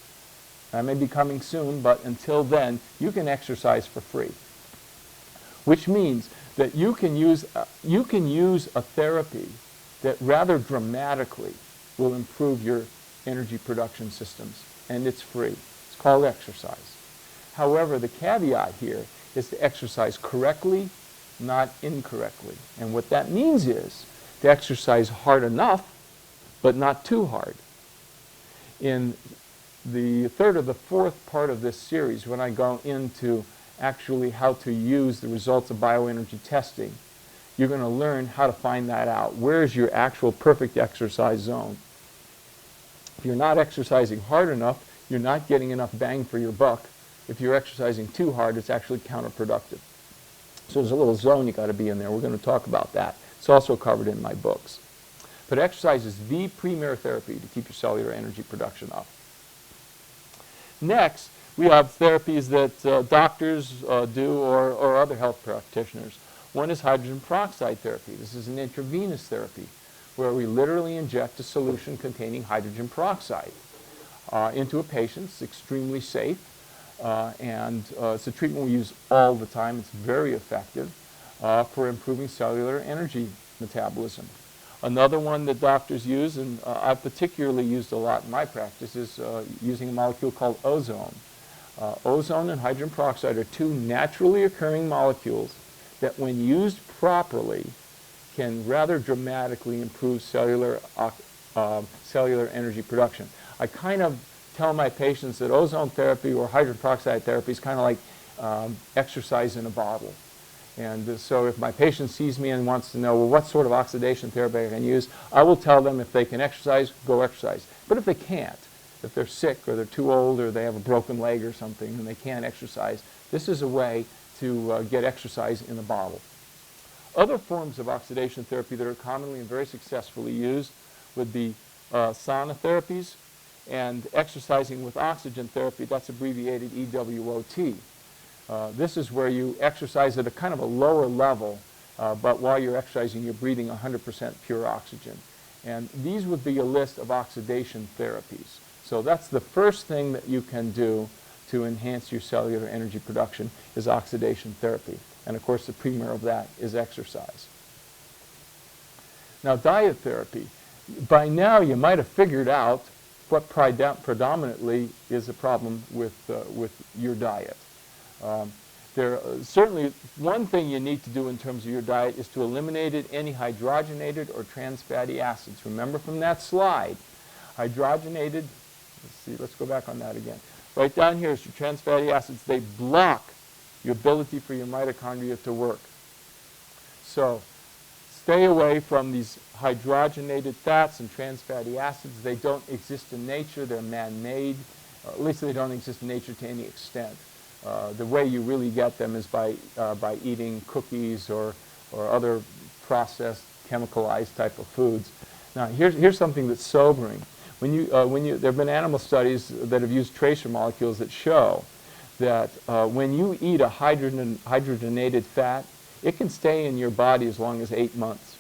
S1: That may be coming soon, but until then, you can exercise for free. Which means that you can use a therapy that rather dramatically will improve your energy production systems, and it's free. It's called exercise. However, the caveat here is to exercise correctly, not incorrectly. And what that means is to exercise hard enough, but not too hard. In the third or the fourth part of this series, when I go into actually how to use the results of bioenergy testing, you're going to learn how to find that out. Where is your actual perfect exercise zone? If you're not exercising hard enough, you're not getting enough bang for your buck. If you're exercising too hard, it's actually counterproductive. So there's a little zone you got to be in there. We're going to talk about that. It's also covered in my books. But exercise is the premier therapy to keep your cellular energy production up. Next, we have therapies that doctors do or other health practitioners. One is hydrogen peroxide therapy. This is an intravenous therapy where we literally inject a solution containing hydrogen peroxide into a patient. It's extremely safe, and it's a treatment we use all the time. It's very effective for improving cellular energy metabolism. Another one that doctors use, and I've particularly used a lot in my practice, is using a molecule called ozone. Ozone and hydrogen peroxide are two naturally occurring molecules that, when used properly, can rather dramatically improve cellular energy production. I kind of tell my patients that ozone therapy or hydrogen peroxide therapy is kind of like exercise in a bottle. And so if my patient sees me and wants to know, well, what sort of oxidation therapy I can use, I will tell them if they can exercise, go exercise. But if they can't, if they're sick or they're too old or they have a broken leg or something and they can't exercise, this is a way to get exercise in a bottle. Other forms of oxidation therapy that are commonly and very successfully used would be sauna therapies and exercising with oxygen therapy. That's abbreviated EWOT. This is where you exercise at a kind of a lower level, but while you're exercising, you're breathing 100% pure oxygen. And these would be a list of oxidation therapies. So that's the first thing that you can do to enhance your cellular energy production is oxidation therapy. And of course, the premier of that is exercise. Now, diet therapy. By now, you might have figured out what predominantly is a problem with your diet. Certainly, one thing you need to do in terms of your diet is to eliminate any hydrogenated or trans fatty acids. Remember from that slide, hydrogenated, let's go back on that again. Right down here is your trans fatty acids. They block your ability for your mitochondria to work. So stay away from these hydrogenated fats and trans fatty acids. They don't exist in nature. They're man-made. At least they don't exist in nature to any extent. The way you really get them is by eating cookies or other processed, chemicalized type of foods. Now, here's something that's sobering. There have been animal studies that have used tracer molecules that show that when you eat a hydrogenated fat, it can stay in your body as long as 8 months.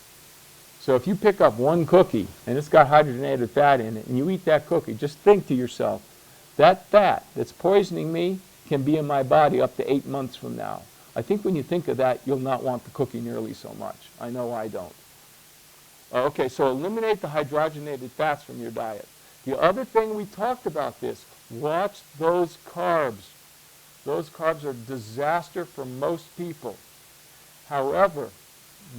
S1: So if you pick up one cookie and it's got hydrogenated fat in it and you eat that cookie, just think to yourself, that fat that's poisoning me can be in my body up to 8 months from now. I think when you think of that, you'll not want the cookie nearly so much. I know I don't. Okay, so eliminate the hydrogenated fats from your diet. The other thing we talked about this, watch those carbs. Those carbs are a disaster for most people. However,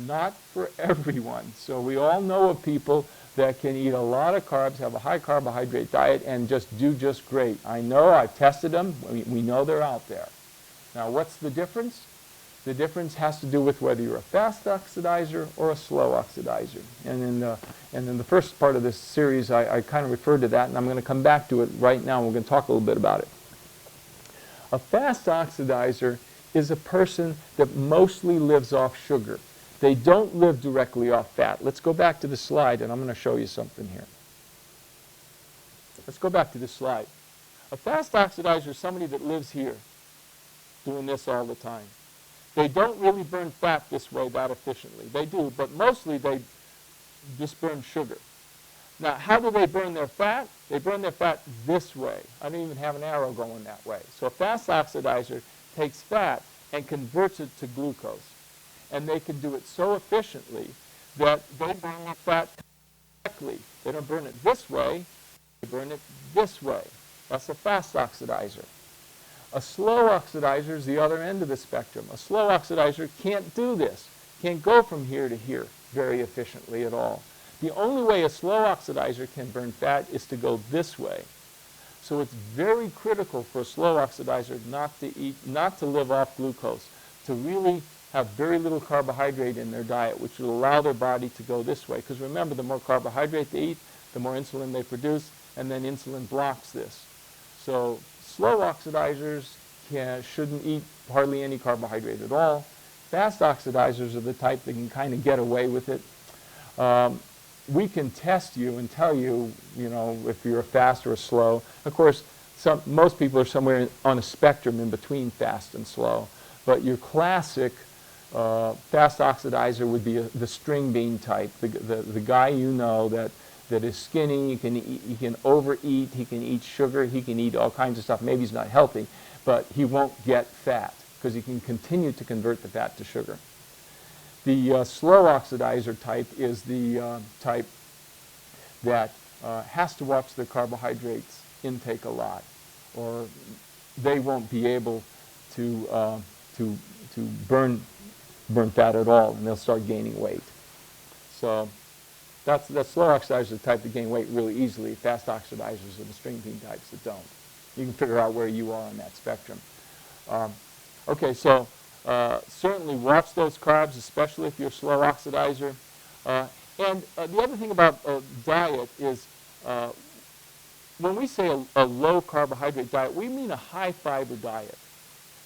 S1: not for everyone. So we all know of people that can eat a lot of carbs, have a high carbohydrate diet, and do just great. I know, I've tested them. We know they're out there. Now, what's the difference? The difference has to do with whether you're a fast oxidizer or a slow oxidizer. And in the first part of this series, I kind of referred to that, and I'm going to come back to it right now. We're going to talk a little bit about it. A fast oxidizer is a person that mostly lives off sugar. They don't live directly off fat. Let's go back to the slide, and I'm going to show you something here. Let's go back to this slide. A fast oxidizer is somebody that lives here, doing this all the time. They don't really burn fat this way that efficiently. They do, but mostly they just burn sugar. Now, how do they burn their fat? They burn their fat this way. I don't even have an arrow going that way. So a fast oxidizer takes fat and converts it to glucose. And they can do it so efficiently that they burn their fat correctly. They don't burn it this way. They burn it this way. That's a fast oxidizer. A slow oxidizer is the other end of the spectrum. A slow oxidizer can't do this, can't go from here to here very efficiently at all. The only way a slow oxidizer can burn fat is to go this way. So it's very critical for a slow oxidizer not to live off glucose, to really have very little carbohydrate in their diet, which will allow their body to go this way. Because remember, the more carbohydrate they eat, the more insulin they produce, and then insulin blocks this. So slow oxidizers shouldn't eat hardly any carbohydrate at all. Fast oxidizers are the type that can kind of get away with it. We can test you and tell you, if you're a fast or a slow. Of course, most people are somewhere on a spectrum in between fast and slow. But your classic fast oxidizer would be the string bean type, the guy that is skinny. He can overeat, he can eat sugar, he can eat all kinds of stuff. Maybe he's not healthy, but he won't get fat because he can continue to convert the fat to sugar. The slow oxidizer type is the type that has to watch their carbohydrates intake a lot, or they won't be able to burn fat at all, and they'll start gaining weight. So that slow oxidizers are the type that gain weight really easily. Fast oxidizers are the string bean types that don't. You can figure out where you are on that spectrum. Okay, so certainly watch those carbs, especially if you're a slow oxidizer. And the other thing about diet is when we say a low carbohydrate diet, we mean a high fiber diet.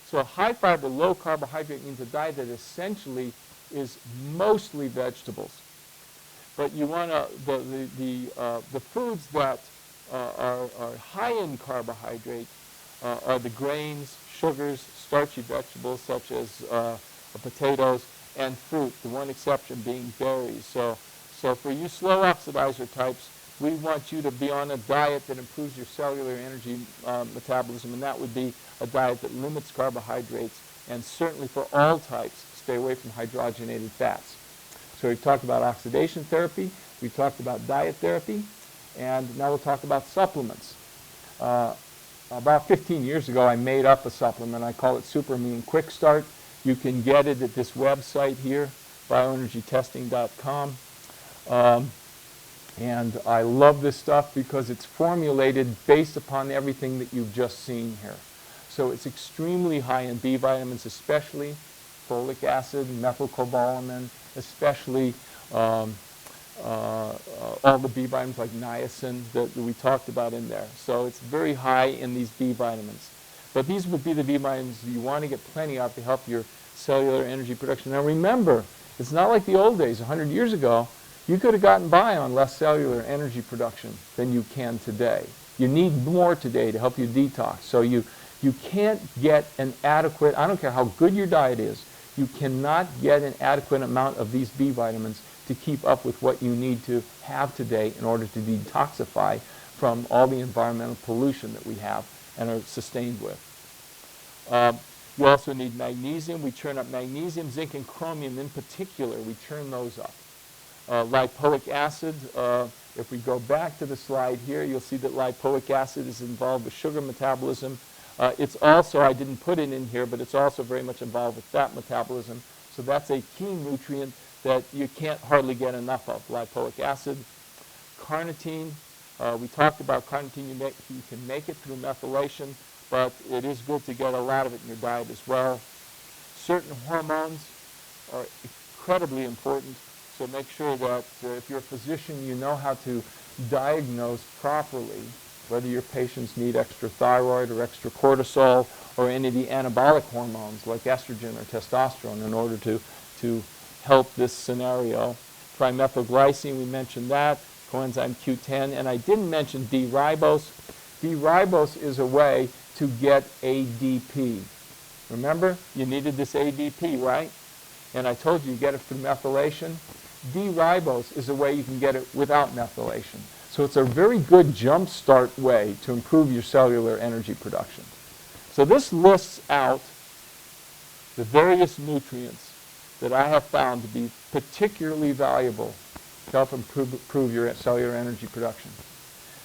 S1: So a high fiber, low carbohydrate means a diet that essentially is mostly vegetables. But you want the foods that are high in carbohydrate are the grains, sugars, starchy vegetables such as potatoes, and fruit, the one exception being berries. So for you slow oxidizer types, we want you to be on a diet that improves your cellular energy metabolism, and that would be a diet that limits carbohydrates, and certainly for all types, stay away from hydrogenated fats. So we talked about oxidation therapy, we talked about diet therapy, and now we'll talk about supplements. About 15 years ago, I made up a supplement. I call it Superamine Quick Start. You can get it at this website here, bioenergytesting.com. And I love this stuff because it's formulated based upon everything that you've just seen here. So it's extremely high in B vitamins, especially folic acid, methylcobalamin, especially all the B vitamins like niacin that we talked about in there. So it's very high in these B vitamins. But these would be the B vitamins you want to get plenty of to help your cellular energy production. Now remember, it's not like the old days, 100 years ago. You could have gotten by on less cellular energy production than you can today. You need more today to help you detox. So you can't get an adequate, I don't care how good your diet is, you cannot get an adequate amount of these B vitamins to keep up with what you need to have today in order to detoxify from all the environmental pollution that we have and are sustained with. You also need magnesium. We churn up magnesium, zinc, and chromium in particular. We churn those up. Lipoic acid, if we go back to the slide here, you'll see that lipoic acid is involved with sugar metabolism. It's also, I didn't put it in here, but it's also very much involved with fat metabolism. So that's a key nutrient that you can't hardly get enough of, lipoic acid. Carnitine, we talked about carnitine. You can make it through methylation, but it is good to get a lot of it in your diet as well. certain hormones are incredibly important. So make sure that if you're a physician, you know how to diagnose properly whether your patients need extra thyroid or extra cortisol or any of the anabolic hormones like estrogen or testosterone in order to help this scenario. Trimethylglycine, we mentioned that, coenzyme Q10, and I didn't mention D-ribose. D-ribose is a way to get ADP. Remember, you needed this ADP, right? And I told you get it through methylation. D-ribose is a way you can get it without methylation. So it's a very good jump start way to improve your cellular energy production. So this lists out the various nutrients that I have found to be particularly valuable to help improve your cellular energy production.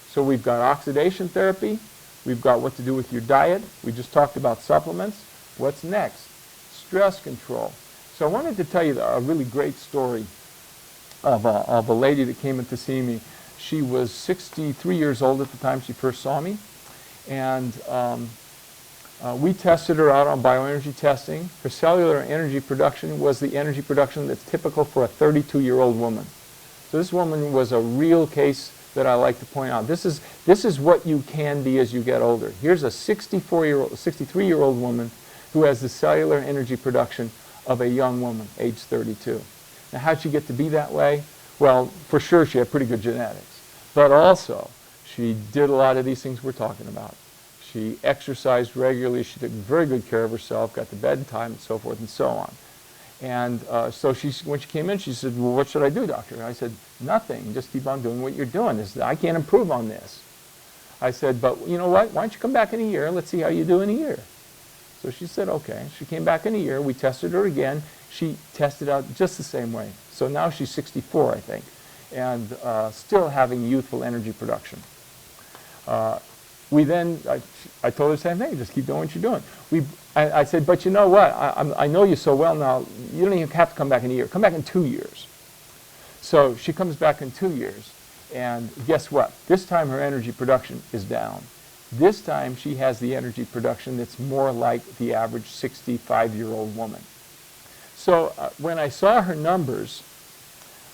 S1: So we've got oxidation therapy. We've got what to do with your diet. We just talked about supplements. What's next? Stress control. So I wanted to tell you a really great story of a lady that came in to see me. She was 63 years old at the time she first saw me. And we tested her out on bioenergy testing. Her cellular energy production was the energy production that's typical for a 32-year-old woman. So this woman was a real case that I like to point out. This is what you can be as you get older. Here's a 63-year-old woman who has the cellular energy production of a young woman, age 32. Now, how'd she get to be that way? Well, for sure she had pretty good genetics, but also she did a lot of these things we're talking about. She exercised regularly, she took very good care of herself, got to bedtime and so forth and so on. And so when she came in, she said, well, what should I do, doctor? And I said, nothing, just keep on doing what you're doing. I can't improve on this. I said, but you know what, why don't you come back in a year and let's see how you do in a year. So she said, okay. She came back in a year, we tested her again. She tested out just the same way. So now she's 64, I think, and still having youthful energy production. I told her the same thing, just keep doing what you're doing. I said, but you know what, I know you so well now, you don't even have to come back in a year, come back in 2 years. So she comes back in 2 years, and guess what? This time her energy production is down. This time she has the energy production that's more like the average 65-year-old woman. So when I saw her numbers,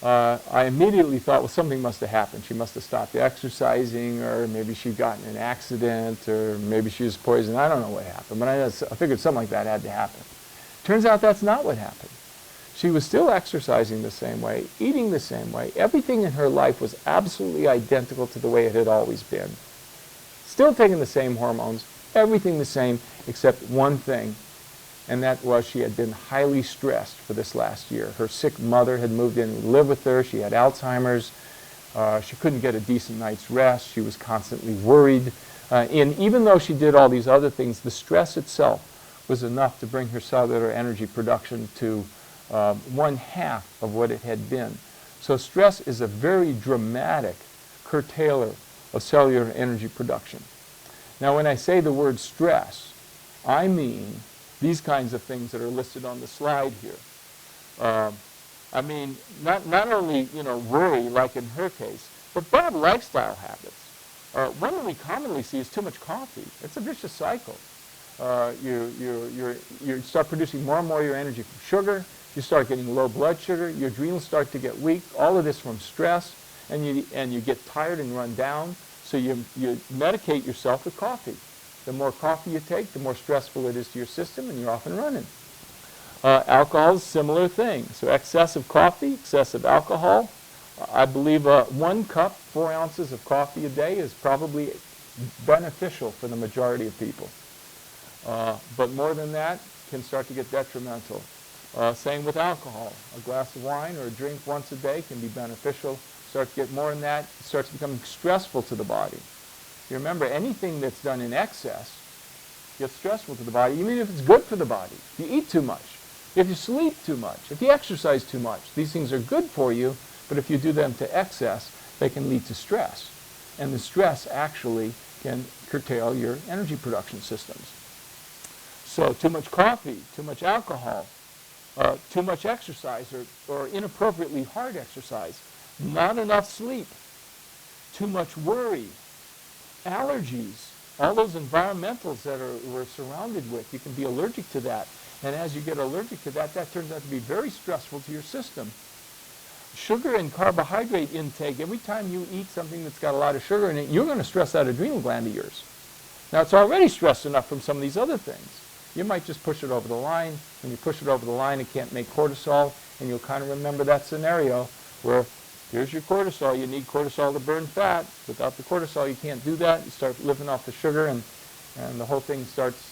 S1: I immediately thought, well, something must have happened. She must have stopped exercising, or maybe she'd gotten in an accident, or maybe she was poisoned. I don't know what happened, but I figured something like that had to happen. Turns out that's not what happened. She was still exercising the same way, eating the same way. Everything in her life was absolutely identical to the way it had always been. Still taking the same hormones, everything the same, except one thing. And that was she had been highly stressed for this last year. Her sick mother had moved in to live with her. She had Alzheimer's. She couldn't get a decent night's rest. She was constantly worried. And even though she did all these other things, the stress itself was enough to bring her cellular energy production to 1/2 of what it had been. So stress is a very dramatic curtailer of cellular energy production. Now, when I say the word stress, I mean these kinds of things that are listed on the slide here. I mean, not only, worry, like in her case, but bad lifestyle habits. One that we commonly see is too much coffee. It's a vicious cycle. You start producing more and more of your energy from sugar. You start getting low blood sugar. Your adrenals start to get weak. All of this from stress, and you get tired and run down. So you medicate yourself with coffee. The more coffee you take, the more stressful it is to your system, and you're off and running. Alcohol is a similar thing. So excessive coffee, excessive alcohol. I believe 1 cup, 4 ounces of coffee a day is probably beneficial for the majority of people. But more than that can start to get detrimental. Same with alcohol. A glass of wine or a drink once a day can be beneficial. Start to get more than that, it starts becoming stressful to the body. You remember, anything that's done in excess gets stressful to the body, even if it's good for the body. If you eat too much, if you sleep too much, if you exercise too much, these things are good for you, but if you do them to excess, they can lead to stress. And the stress actually can curtail your energy production systems. So too much coffee, too much alcohol, too much exercise or inappropriately hard exercise, not enough sleep, too much worry, allergies, all those environmentals that we're surrounded with, you can be allergic to that. And as you get allergic to that, that turns out to be very stressful to your system. Sugar and carbohydrate intake, every time you eat something that's got a lot of sugar in it, you're going to stress that adrenal gland of yours. Now, it's already stressed enough from some of these other things. You might just push it over the line. When you push it over the line, it can't make cortisol, and you'll kind of remember that scenario where here's your cortisol. You need cortisol to burn fat. Without the cortisol, you can't do that. You start living off the sugar, and the whole thing starts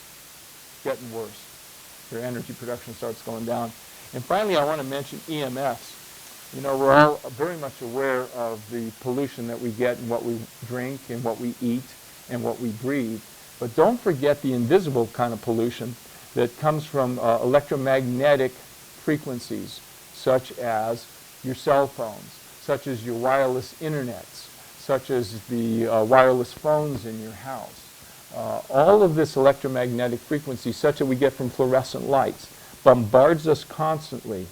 S1: getting worse. Your energy production starts going down. And finally, I want to mention EMFs. You know, we're all very much aware of the pollution that we get in what we drink and what we eat and what we breathe. But don't forget the invisible kind of pollution that comes from electromagnetic frequencies, such as your cell phones, such as your wireless internets, such as the wireless phones in your house. All of this electromagnetic frequency, such that we get from fluorescent lights, bombards us constantly.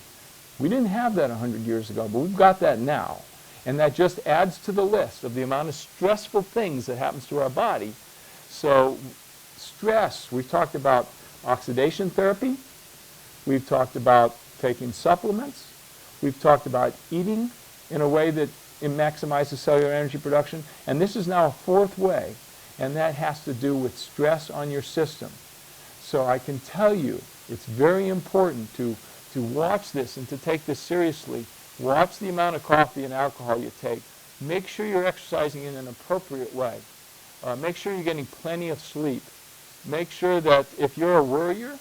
S1: We didn't have that 100 years ago, but we've got that now. And that just adds to the list of the amount of stressful things that happens to our body. So stress, we've talked about oxidation therapy. We've talked about taking supplements. We've talked about eating in a way that it maximizes cellular energy production. And this is now a fourth way, and that has to do with stress on your system. So I can tell you it's very important to watch this and to take this seriously. Watch the amount of coffee and alcohol you take. Make sure you're exercising in an appropriate way. Make sure you're getting plenty of sleep. Make sure that if you're a worrier,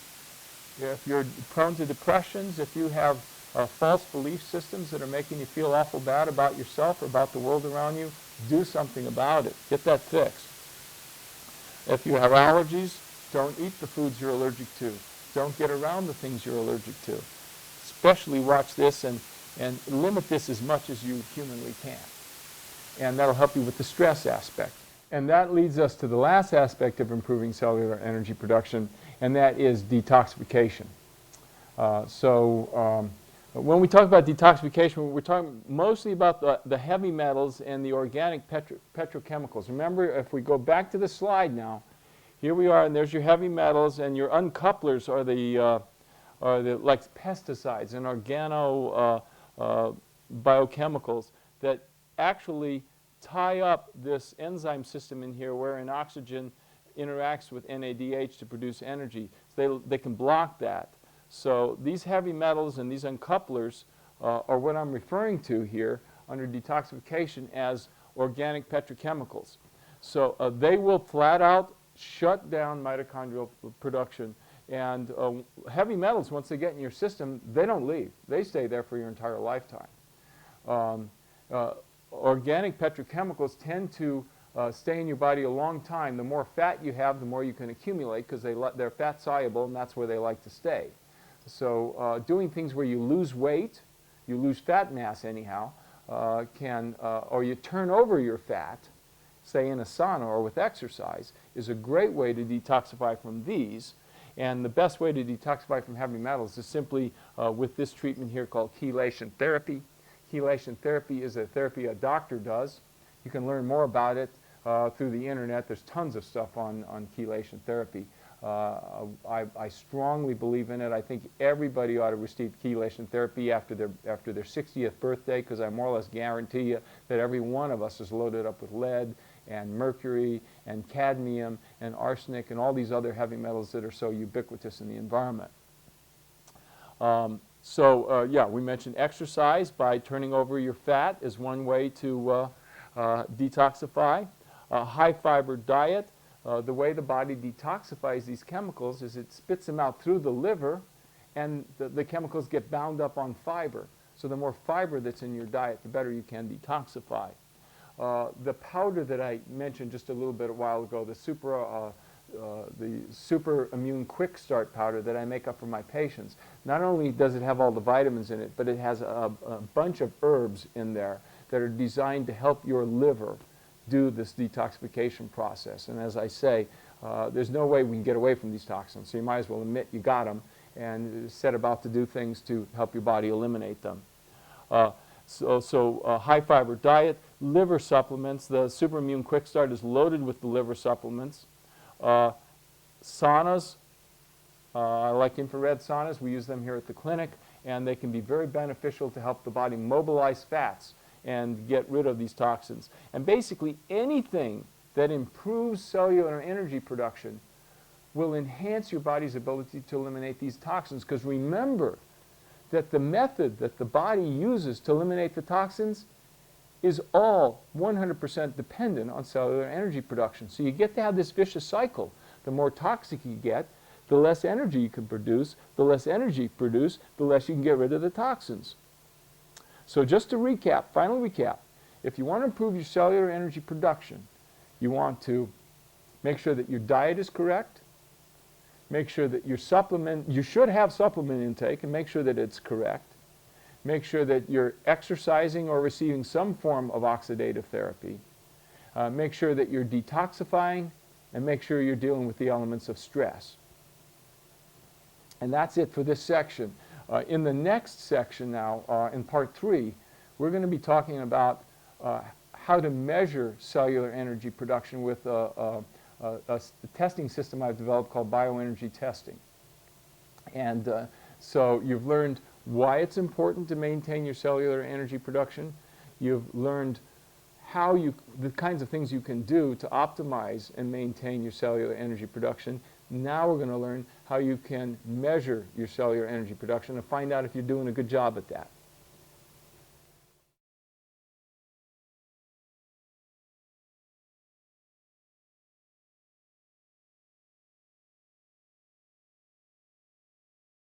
S1: if you're prone to depressions, if you have false belief systems that are making you feel awful bad about yourself or about the world around you, do something about it. Get that fixed. If you have allergies, don't eat the foods you're allergic to. Don't get around the things you're allergic to. Especially watch this and limit this as much as you humanly can. And that'll help you with the stress aspect. And that leads us to the last aspect of improving cellular energy production, and that is detoxification. When we talk about detoxification, we're talking mostly about the heavy metals and the organic petrochemicals. Remember, if we go back to the slide now, here we are, and there's your heavy metals, and your uncouplers are the like pesticides and biochemicals that actually tie up this enzyme system in here wherein oxygen interacts with NADH to produce energy. So they can block that. So these heavy metals and these uncouplers are what I'm referring to here under detoxification as organic petrochemicals. So they will flat out shut down mitochondrial production. And heavy metals, once they get in your system, they don't leave. They stay there for your entire lifetime. Organic petrochemicals tend to stay in your body a long time. The more fat you have, the more you can accumulate because they're fat soluble, and that's where they like to stay. So doing things where you lose weight, you lose fat mass anyhow, or you turn over your fat, say in a sauna or with exercise, is a great way to detoxify from these. And the best way to detoxify from heavy metals is simply with this treatment here called chelation therapy. Chelation therapy is a therapy a doctor does. You can learn more about it through the internet. There's tons of stuff on chelation therapy. I strongly believe in it. I think everybody ought to receive chelation therapy after their 60th birthday, because I more or less guarantee you that every one of us is loaded up with lead and mercury and cadmium and arsenic and all these other heavy metals that are so ubiquitous in the environment. Yeah, we mentioned exercise by turning over your fat is one way to detoxify. A high-fiber diet. The way the body detoxifies these chemicals is it spits them out through the liver, and the chemicals get bound up on fiber. So the more fiber that's in your diet, the better you can detoxify. The powder that I mentioned just a little bit a while ago, the super immune quick start powder that I make up for my patients, not only does it have all the vitamins in it, but it has a bunch of herbs in there that are designed to help your liver do this detoxification process. And as I say, there's no way we can get away from these toxins, so you might as well admit you got them and set about to do things to help your body eliminate them. High fiber diet, liver supplements. The Super Immune Quick Start is loaded with the liver supplements. Saunas, I like infrared saunas. We use them here at the clinic, and they can be very beneficial to help the body mobilize fats and get rid of these toxins. And basically anything that improves cellular energy production will enhance your body's ability to eliminate these toxins, because remember that the method that the body uses to eliminate the toxins is all 100% dependent on cellular energy production. So you get to have this vicious cycle. The more toxic you get, the less energy you can produce. The less energy you produce, the less you can get rid of the toxins. So just to recap, final recap, if you want to improve your cellular energy production, you want to make sure that your diet is correct, make sure that your supplement, you should have supplement intake and make sure that it's correct, make sure that you're exercising or receiving some form of oxidative therapy, make sure that you're detoxifying, and make sure you're dealing with the elements of stress. And that's it for this section. In the next section now, in part 3, we're going to be talking about how to measure cellular energy production with a testing system I've developed called bioenergy testing. And so you've learned why it's important to maintain your cellular energy production. You've learned how the kinds of things you can do to optimize and maintain your cellular energy production. Now we're going to learn how you can measure your cellular energy production and find out if you're doing a good job at that.